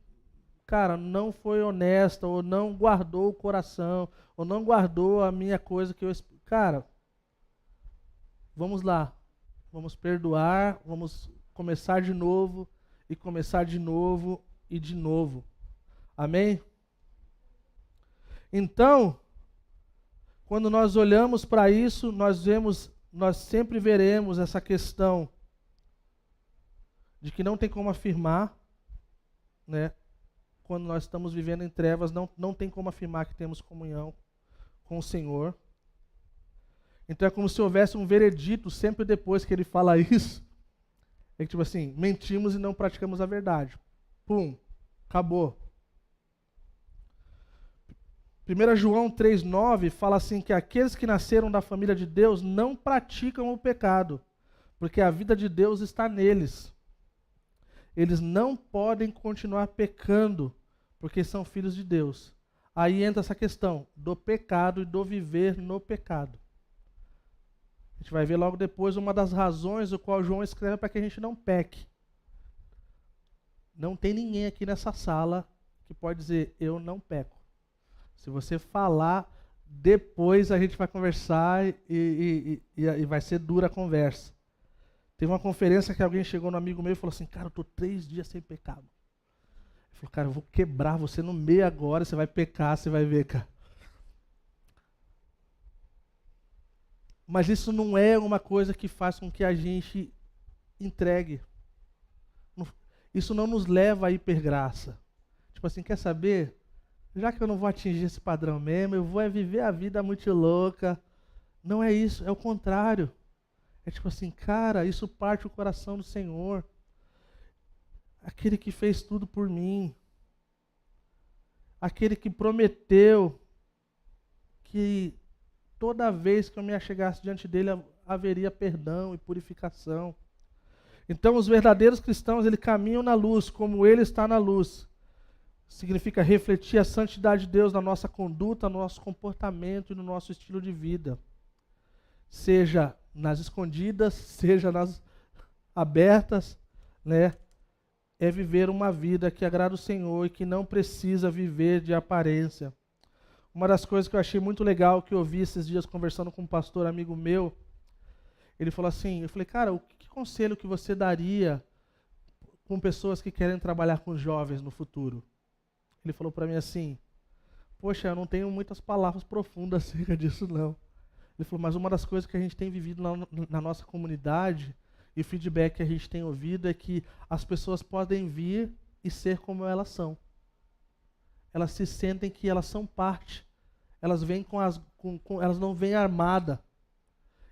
não foi honesta, ou não guardou o coração, ou não guardou a minha coisa que eu... Cara, vamos lá. Vamos perdoar, vamos começar de novo, e começar de novo, e de novo. Amém? Então, quando nós olhamos para isso, nós sempre veremos essa questão de que não tem como afirmar, né? Quando nós estamos vivendo em trevas, não tem como afirmar que temos comunhão com o Senhor. Então é como se houvesse um veredito sempre depois que ele fala isso. É que tipo assim, mentimos e não praticamos a verdade. Pum, acabou. 1 João 3,9 fala assim que aqueles que nasceram da família de Deus não praticam o pecado, porque a vida de Deus está neles. Eles não podem continuar pecando, porque são filhos de Deus. Aí entra essa questão do pecado e do viver no pecado. A gente vai ver logo depois uma das razões do qual João escreve para que a gente não peque. Não tem ninguém aqui nessa sala que pode dizer, eu não peco. Se você falar, depois a gente vai conversar e vai ser dura a conversa. Teve uma conferência que alguém chegou no amigo meu e falou assim, cara, eu estou 3 dias sem pecado. Ele falou, cara, eu vou quebrar você no meio agora, você vai pecar, você vai ver, cara. Mas isso não é uma coisa que faz com que a gente entregue. Isso não nos leva à hipergraça. Tipo assim, quer saber? Já que eu não vou atingir esse padrão mesmo, eu vou viver a vida muito louca. Não é isso, é o contrário. É tipo assim, cara, isso parte o coração do Senhor. Aquele que fez tudo por mim. Aquele que prometeu que toda vez que eu me achegasse diante dele haveria perdão e purificação. Então os verdadeiros cristãos, eles caminham na luz, como ele está na luz. Significa refletir a santidade de Deus na nossa conduta, no nosso comportamento e no nosso estilo de vida. Seja nas escondidas, seja nas abertas, né? É viver uma vida que agrada o Senhor e que não precisa viver de aparência. Uma das coisas que eu achei muito legal, que eu ouvi esses dias conversando com um pastor amigo meu, ele falou assim, eu falei, cara, que conselho que você daria com pessoas que querem trabalhar com jovens no futuro? Ele falou para mim assim, poxa, eu não tenho muitas palavras profundas acerca disso não. Ele falou, mas uma das coisas que a gente tem vivido na nossa comunidade, e o feedback que a gente tem ouvido é que as pessoas podem vir e ser como elas são. Elas se sentem que elas são parte. Elas vêm elas não vêm armadas.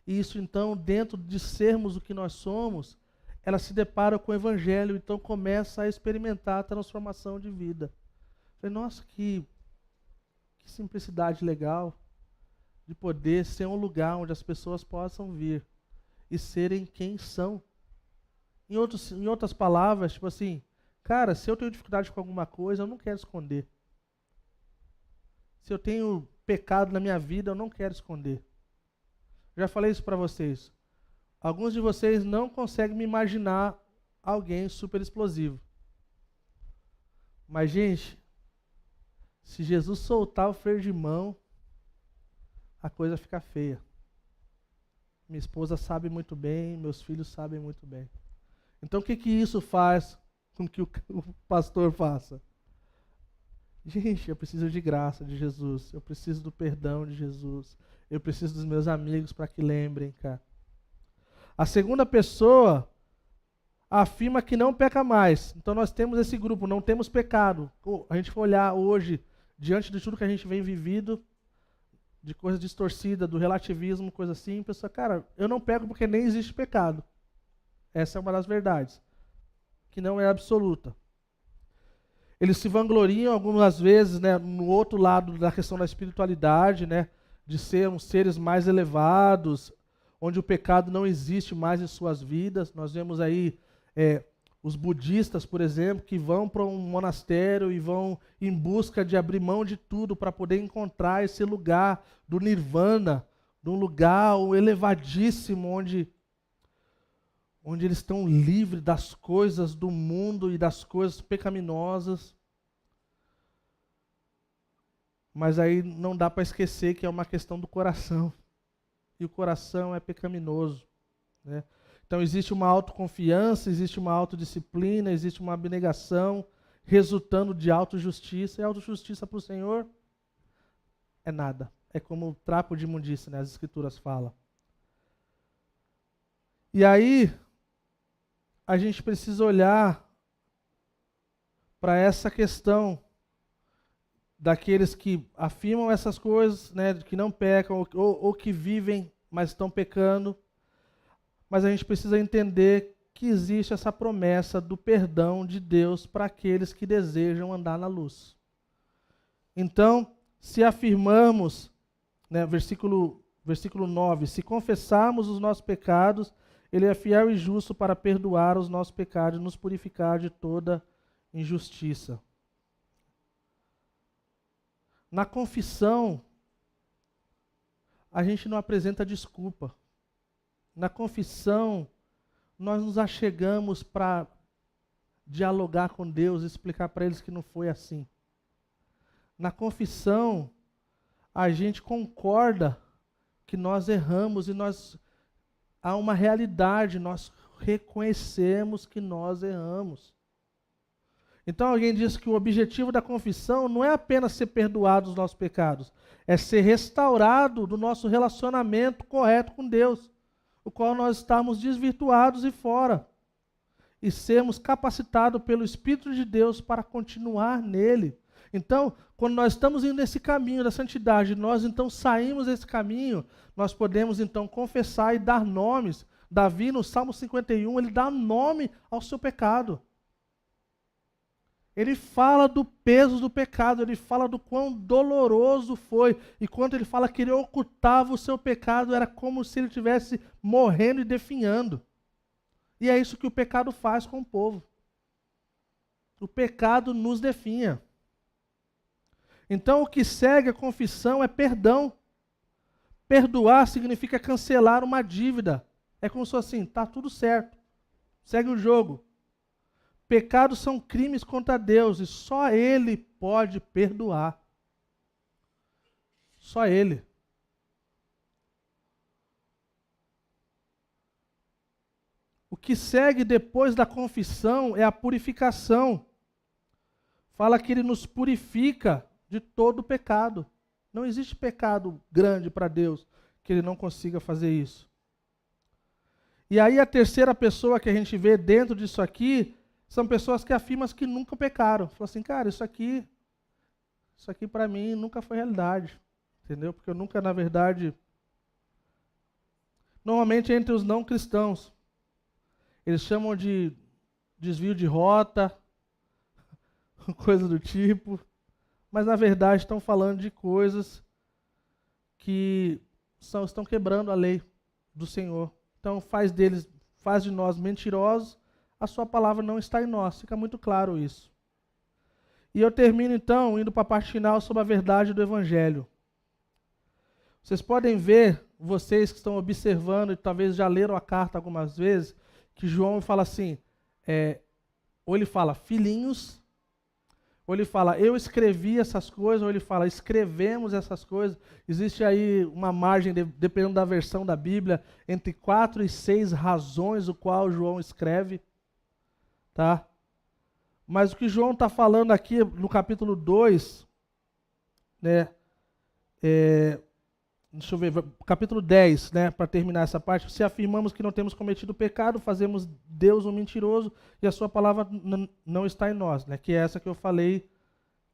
E isso então, dentro de sermos o que nós somos, ela se depara com o Evangelho, então começa a experimentar a transformação de vida. Falei, nossa, que simplicidade legal de poder ser um lugar onde as pessoas possam vir e serem quem são. Em outras palavras, tipo assim, cara, se eu tenho dificuldade com alguma coisa, eu não quero esconder. Se eu tenho pecado na minha vida, eu não quero esconder. Já falei isso para vocês. Alguns de vocês não conseguem me imaginar alguém super explosivo. Mas, gente, se Jesus soltar o freio de mão, a coisa fica feia. Minha esposa sabe muito bem, meus filhos sabem muito bem. Então, o que isso faz com que o pastor faça? Gente, eu preciso de graça de Jesus. Eu preciso do perdão de Jesus. Eu preciso dos meus amigos para que lembrem, cara. A segunda pessoa afirma que não peca mais. Então, nós temos esse grupo, não temos pecado. A gente for olhar hoje, diante de tudo que a gente vem vivido, de coisa distorcida, do relativismo, coisa assim, a pessoa, cara, eu não peco porque nem existe pecado. Essa é uma das verdades, que não é absoluta. Eles se vangloriam algumas vezes, né, no outro lado da questão da espiritualidade, né, de serem seres mais elevados, onde o pecado não existe mais em suas vidas. Nós vemos aí os budistas, por exemplo, que vão para um monastério e vão em busca de abrir mão de tudo para poder encontrar esse lugar do nirvana, de um lugar elevadíssimo, onde eles estão livres das coisas do mundo e das coisas pecaminosas. Mas aí não dá para esquecer que é uma questão do coração. E o coração é pecaminoso, né? Então existe uma autoconfiança, existe uma autodisciplina, existe uma abnegação, resultando de autojustiça. E autojustiça para o Senhor é nada. É como trapo de imundícia, né? As Escrituras falam. E aí, a gente precisa olhar para essa questão daqueles que afirmam essas coisas, né, que não pecam, ou que vivem, mas estão pecando. Mas a gente precisa entender que existe essa promessa do perdão de Deus para aqueles que desejam andar na luz. Então, se afirmamos, né, versículo 9, se confessarmos os nossos pecados, Ele é fiel e justo para perdoar os nossos pecados e nos purificar de toda injustiça. Na confissão, a gente não apresenta desculpa. Na confissão, nós nos achegamos para dialogar com Deus, explicar para eles que não foi assim. Na confissão, a gente concorda que nós erramos e há uma realidade, nós reconhecemos que nós erramos. Então alguém diz que o objetivo da confissão não é apenas ser perdoado dos nossos pecados, é ser restaurado do nosso relacionamento correto com Deus, o qual nós estamos desvirtuados e fora, e sermos capacitados pelo Espírito de Deus para continuar nele. Então, quando nós estamos indo nesse caminho da santidade, nós então saímos desse caminho, nós podemos então confessar e dar nomes. Davi, no Salmo 51, ele dá nome ao seu pecado. Ele fala do peso do pecado, ele fala do quão doloroso foi. E quando ele fala que ele ocultava o seu pecado, era como se ele estivesse morrendo e definhando. E é isso que o pecado faz com o povo. O pecado nos definha. Então, o que segue a confissão é perdão. Perdoar significa cancelar uma dívida. É como se fosse assim, está tudo certo, segue o jogo. Pecados são crimes contra Deus e só Ele pode perdoar. Só Ele. O que segue depois da confissão é a purificação. Fala que Ele nos purifica de todo o pecado. Não existe pecado grande para Deus que Ele não consiga fazer isso. E aí a terceira pessoa que a gente vê dentro disso aqui são pessoas que afirmam que nunca pecaram. Falam assim, cara, isso aqui para mim nunca foi realidade. Entendeu? Porque eu nunca, na verdade... Normalmente entre os não cristãos, Eles chamam de desvio de rota, coisa do tipo. Mas na verdade estão falando de coisas que estão quebrando a lei do Senhor. Então faz de nós mentirosos, a sua palavra não está em nós. Fica muito claro isso. E eu termino então indo para a parte final sobre a verdade do Evangelho. Vocês podem ver, vocês que estão observando e talvez já leram a carta algumas vezes, que João fala assim, ou ele fala filhinhos, ou ele fala eu escrevi essas coisas, ou ele fala escrevemos essas coisas. Existe aí uma margem, dependendo da versão da Bíblia, entre 4 e 6 razões o qual João escreve. Tá? Mas o que João está falando aqui no capítulo 2, né, deixa eu ver, capítulo 10, né, para terminar essa parte, se afirmamos que não temos cometido pecado, fazemos Deus um mentiroso e a sua palavra não está em nós, né, que é essa que eu falei,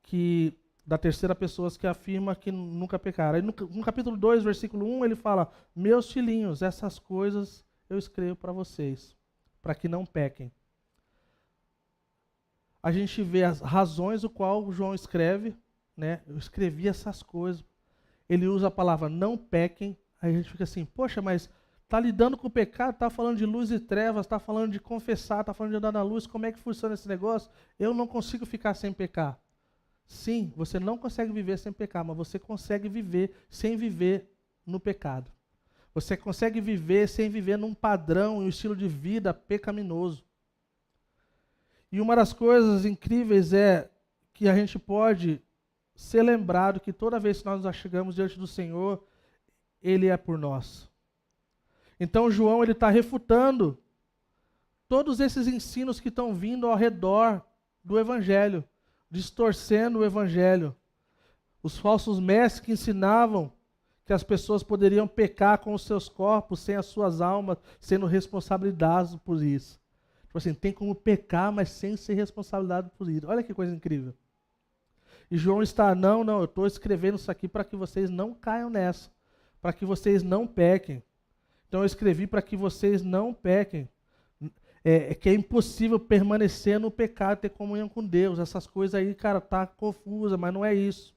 que da terceira pessoa que afirma que nunca pecaram. Aí no capítulo 2, versículo 1, ele fala, meus filhinhos, essas coisas eu escrevo para vocês, para que não pequem. A gente vê as razões o qual João escreve, né, eu escrevi essas coisas. Ele usa a palavra não pequem, aí a gente fica assim, poxa, mas está lidando com o pecado, está falando de luz e trevas, está falando de confessar, está falando de andar na luz, como é que funciona esse negócio? Eu não consigo ficar sem pecar. Sim, você não consegue viver sem pecar, mas você consegue viver sem viver no pecado. Você consegue viver sem viver num padrão e um estilo de vida pecaminoso. E uma das coisas incríveis é que a gente pode ser lembrado que toda vez que nós nos chegamos diante do Senhor, Ele é por nós. Então João ele está refutando todos esses ensinos que estão vindo ao redor do Evangelho, distorcendo o Evangelho. Os falsos mestres que ensinavam que as pessoas poderiam pecar com os seus corpos, sem as suas almas, sendo responsabilizadas por isso. Tipo assim, tem como pecar, mas sem ser responsabilizado por isso. Olha que coisa incrível. E João está, não, eu estou escrevendo isso aqui para que vocês não caiam nessa, para que vocês não pequem. Então eu escrevi para que vocês não pequem. Que é impossível permanecer no pecado, ter comunhão com Deus. Essas coisas aí, cara, tá confusa, mas não é isso.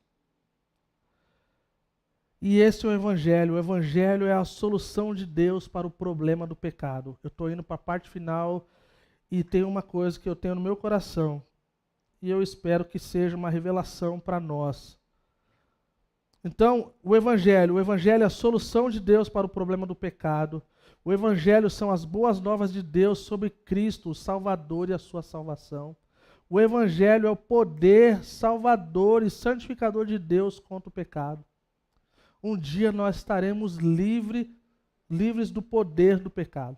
E esse é o Evangelho. O Evangelho é a solução de Deus para o problema do pecado. Eu estou indo para a parte final e tem uma coisa que eu tenho no meu coração. E eu espero que seja uma revelação para nós. Então, o Evangelho é a solução de Deus para o problema do pecado. O Evangelho são as boas novas de Deus sobre Cristo, o Salvador e a sua salvação. O Evangelho é o poder salvador e santificador de Deus contra o pecado. Um dia nós estaremos livres do poder do pecado.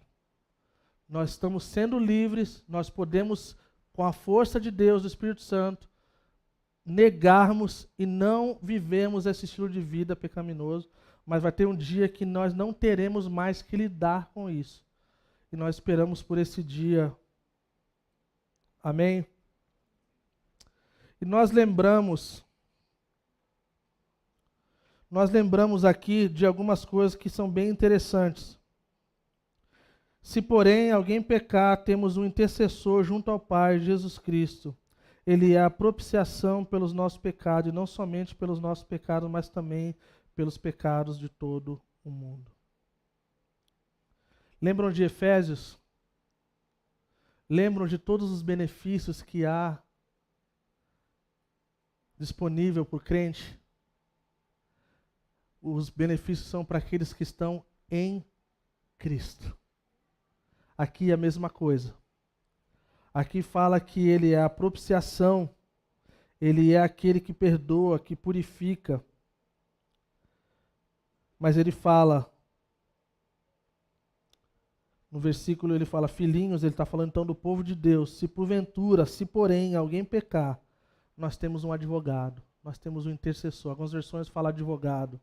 Nós estamos sendo livres, nós podemos, com a força de Deus, do Espírito Santo, negarmos e não vivemos esse estilo de vida pecaminoso, mas vai ter um dia que nós não teremos mais que lidar com isso. E nós esperamos por esse dia. Amém? E nós lembramos aqui de algumas coisas que são bem interessantes. Se, porém, alguém pecar, temos um intercessor junto ao Pai, Jesus Cristo. Ele é a propiciação pelos nossos pecados, e não somente pelos nossos pecados, mas também pelos pecados de todo o mundo. Lembram de Efésios? Lembram de todos os benefícios que há disponível por crente? Os benefícios são para aqueles que estão em Cristo. Aqui é a mesma coisa. Aqui fala que Ele é a propiciação, Ele é aquele que perdoa, que purifica. Mas Ele fala, no versículo ele fala, filhinhos, Ele está falando então do povo de Deus, se porventura, se porém alguém pecar, nós temos um advogado, nós temos um intercessor. Algumas versões falam advogado.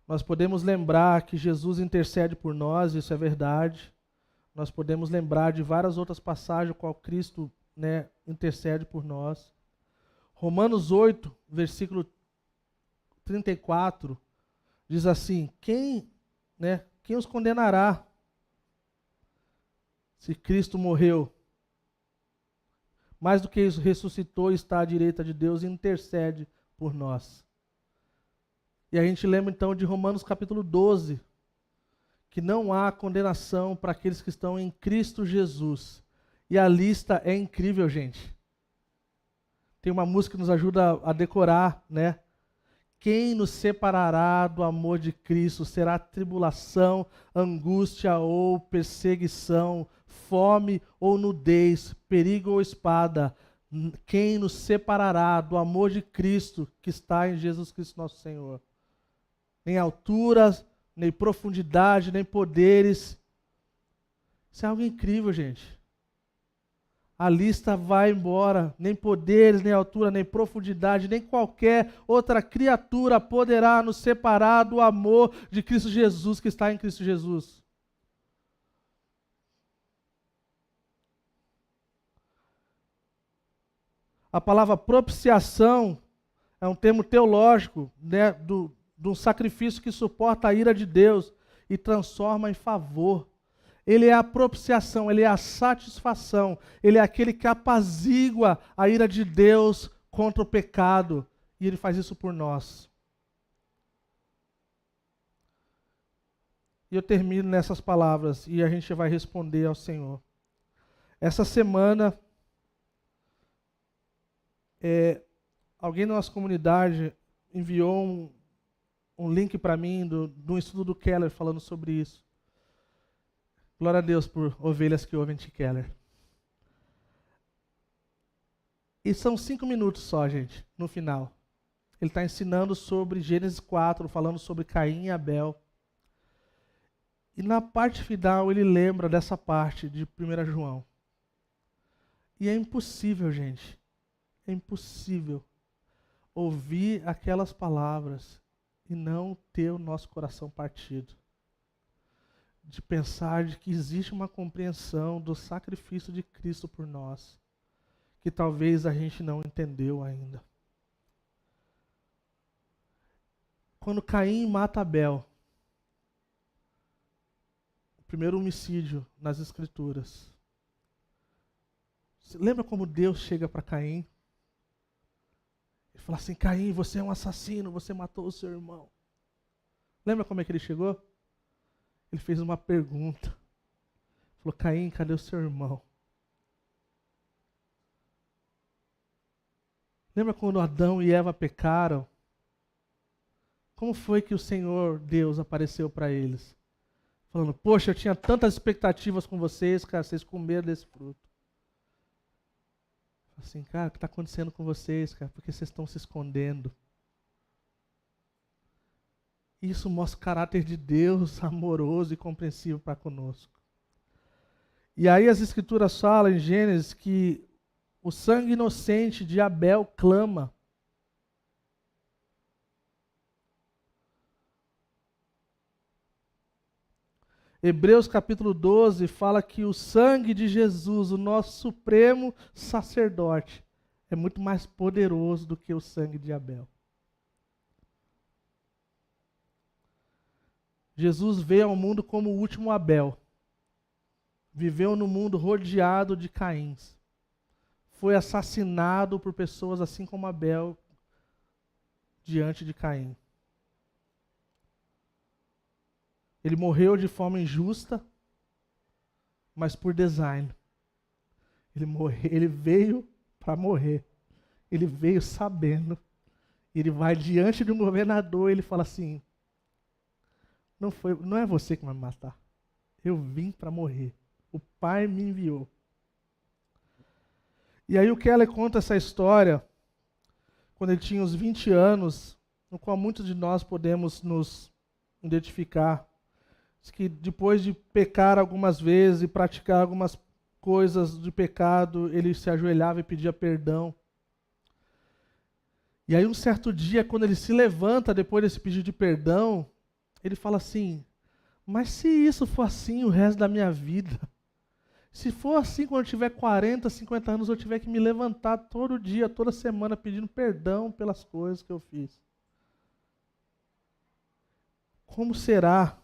Nós podemos lembrar que Jesus intercede por nós, isso é verdade. Nós podemos lembrar de várias outras passagens no qual Cristo, intercede por nós. Romanos 8, versículo 34, diz assim, quem os condenará? Se Cristo morreu, mais do que isso, ressuscitou e está à direita de Deus e intercede por nós. E a gente lembra então de Romanos capítulo 12, que não há condenação para aqueles que estão em Cristo Jesus. E a lista é incrível, gente. Tem uma música que nos ajuda a decorar, né? Quem nos separará do amor de Cristo? Será tribulação, angústia ou perseguição, fome ou nudez, perigo ou espada? Quem nos separará do amor de Cristo que está em Jesus Cristo nosso Senhor? Nem alturas, nem profundidade, nem poderes. Isso é algo incrível, gente. A lista vai embora. Nem poderes, nem altura, nem profundidade, nem qualquer outra criatura poderá nos separar do amor de Cristo Jesus que está em Cristo Jesus. A palavra propiciação é um termo teológico, né, de um sacrifício que suporta a ira de Deus e transforma em favor. Ele é a propiciação, ele é a satisfação, ele é aquele que apazigua a ira de Deus contra o pecado, e ele faz isso por nós. E eu termino nessas palavras, e a gente vai responder ao Senhor. Essa semana, alguém da nossa comunidade enviou um link para mim de um estudo do Keller falando sobre isso. Glória a Deus por ovelhas que ouvem Tim Keller. E são 5 minutos só, gente, no final. Ele está ensinando sobre Gênesis 4, falando sobre Caim e Abel. E na parte final ele lembra dessa parte de 1 João. E é impossível, gente, é impossível ouvir aquelas palavras e não ter o nosso coração partido. De pensar de que existe uma compreensão do sacrifício de Cristo por nós, que talvez a gente não entendeu ainda. Quando Caim mata Abel, o primeiro homicídio nas Escrituras, você lembra como Deus chega para Caim? Ele fala assim: Caim, você é um assassino, você matou o seu irmão. Lembra como é que ele chegou? Ele fez uma pergunta. Falou: Caim, cadê o seu irmão? Lembra quando Adão e Eva pecaram? Como foi que o Senhor Deus apareceu para eles? Falando: poxa, eu tinha tantas expectativas com vocês, cara, vocês comeram desse fruto. Assim, cara, o que está acontecendo com vocês, cara? Porque vocês estão se escondendo. Isso mostra o caráter de Deus amoroso e compreensivo para conosco. E aí as Escrituras falam em Gênesis que o sangue inocente de Abel clama. Hebreus capítulo 12 fala que o sangue de Jesus, o nosso supremo sacerdote, é muito mais poderoso do que o sangue de Abel. Jesus veio ao mundo como o último Abel. Viveu no mundo rodeado de Caíns. Foi assassinado por pessoas assim como Abel diante de Caim. Ele morreu de forma injusta, mas por design. Ele veio para morrer. Ele veio sabendo. Ele vai diante de um governador e ele fala assim: não é você que vai me matar. Eu vim para morrer. O Pai me enviou. E aí o Keller conta essa história quando ele tinha uns 20 anos, no qual muitos de nós podemos nos identificar. Diz que depois de pecar algumas vezes e praticar algumas coisas de pecado, ele se ajoelhava e pedia perdão. E aí um certo dia, quando ele se levanta depois desse pedido de perdão, ele fala assim: mas se isso for assim o resto da minha vida, se for assim quando eu tiver 40, 50 anos, eu tiver que me levantar todo dia, toda semana, pedindo perdão pelas coisas que eu fiz, como será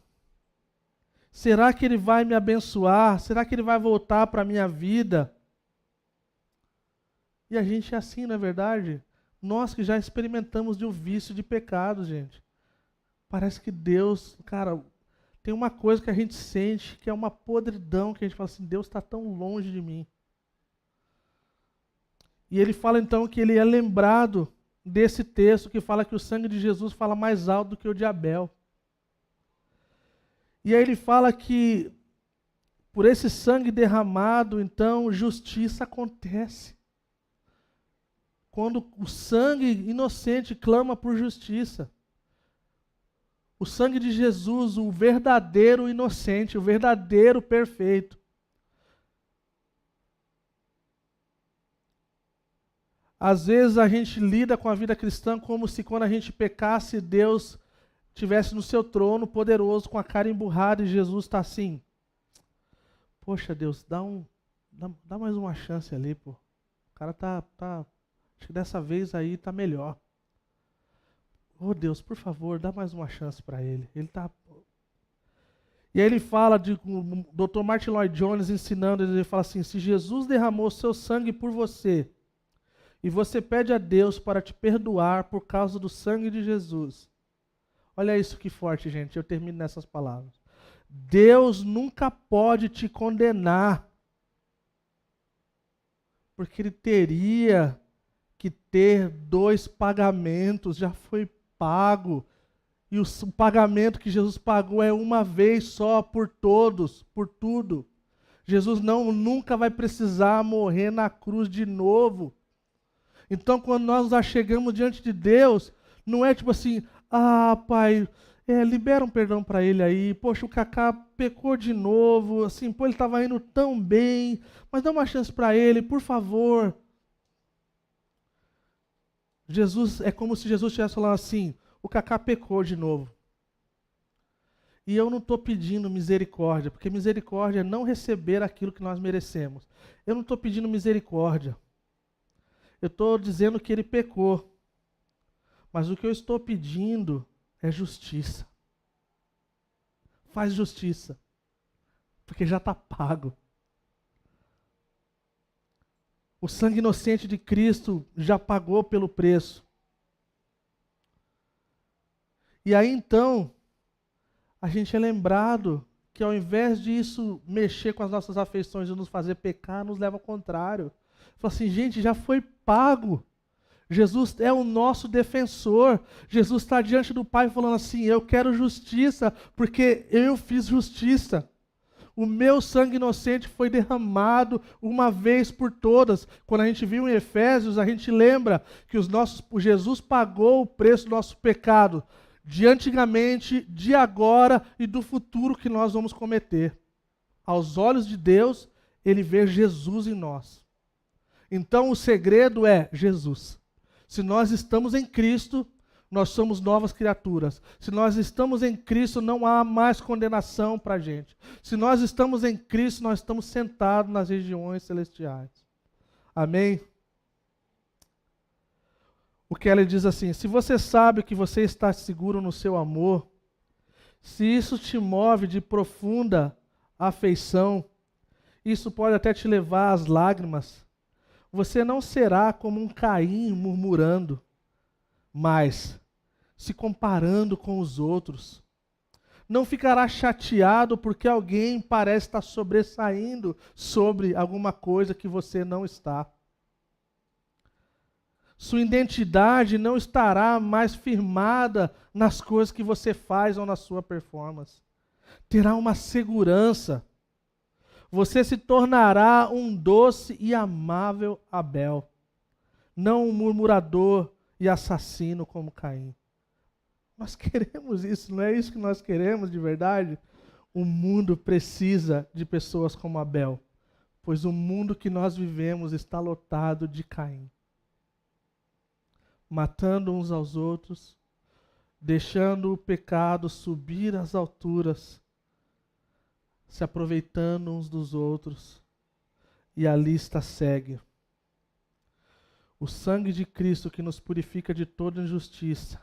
Será que Ele vai me abençoar? Será que Ele vai voltar para a minha vida? E a gente é assim, não é verdade? Nós que já experimentamos de um vício de pecado, gente. Parece que Deus, cara, tem uma coisa que a gente sente que é uma podridão, que a gente fala assim, Deus está tão longe de mim. E ele fala então que ele é lembrado desse texto que fala que o sangue de Jesus fala mais alto do que o de Abel. E aí ele fala que por esse sangue derramado, então, justiça acontece. Quando o sangue inocente clama por justiça. O sangue de Jesus, o verdadeiro inocente, o verdadeiro perfeito. Às vezes a gente lida com a vida cristã como se quando a gente pecasse, Deus estivesse no seu trono poderoso, com a cara emburrada, e Jesus está assim. Poxa, Deus, dá mais uma chance ali, pô. O cara tá, acho que dessa vez aí tá melhor. Oh, Deus, por favor, dá mais uma chance para ele. Ele tá... E aí ele fala, o Dr. Martin Lloyd Jones ensinando, ele fala assim, se Jesus derramou seu sangue por você, e você pede a Deus para te perdoar por causa do sangue de Jesus. Olha isso que forte, gente. Eu termino nessas palavras. Deus nunca pode te condenar, porque Ele teria que ter 2 pagamentos, já foi pago. E o pagamento que Jesus pagou é uma vez só por todos, por tudo. Jesus nunca vai precisar morrer na cruz de novo. Então, quando nós nos achegamos diante de Deus, não é tipo assim, Pai, libera um perdão para ele aí, poxa, o Kaká pecou de novo, assim, pô, ele estava indo tão bem, mas dá uma chance para ele, por favor. Jesus, é como se Jesus estivesse falando assim, o Kaká pecou de novo. E eu não estou pedindo misericórdia, porque misericórdia é não receber aquilo que nós merecemos. Eu não estou pedindo misericórdia. Eu estou dizendo que ele pecou. Mas o que eu estou pedindo é justiça. Faz justiça. Porque já está pago. O sangue inocente de Cristo já pagou pelo preço. E aí então, a gente é lembrado que ao invés disso mexer com as nossas afeições e nos fazer pecar, nos leva ao contrário. Fala assim, gente, já foi pago. Jesus é o nosso defensor. Jesus está diante do Pai falando assim, eu quero justiça, porque eu fiz justiça. O meu sangue inocente foi derramado uma vez por todas. Quando a gente viu em Efésios, a gente lembra que Jesus pagou o preço do nosso pecado, de antigamente, de agora e do futuro que nós vamos cometer. Aos olhos de Deus, Ele vê Jesus em nós. Então o segredo é Jesus. Se nós estamos em Cristo, nós somos novas criaturas. Se nós estamos em Cristo, não há mais condenação para a gente. Se nós estamos em Cristo, nós estamos sentados nas regiões celestiais. Amém? O Keller diz assim, se você sabe que você está seguro no seu amor, se isso te move de profunda afeição, isso pode até te levar às lágrimas, você não será como um Caim murmurando, mas se comparando com os outros. Não ficará chateado porque alguém parece estar sobressaindo sobre alguma coisa que você não está. Sua identidade não estará mais firmada nas coisas que você faz ou na sua performance. Terá uma segurança. Você se tornará um doce e amável Abel, não um murmurador e assassino como Caim. Nós queremos isso, não é isso que nós queremos de verdade? O mundo precisa de pessoas como Abel, pois o mundo que nós vivemos está lotado de Caim. Matando uns aos outros, deixando o pecado subir às alturas, se aproveitando uns dos outros, e a lista segue. O sangue de Cristo que nos purifica de toda injustiça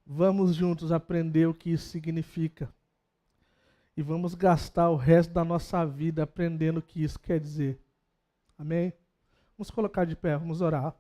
Vamos juntos aprender o que isso significa. E vamos gastar o resto da nossa vida aprendendo o que isso quer dizer. Amém? Vamos colocar de pé, vamos orar.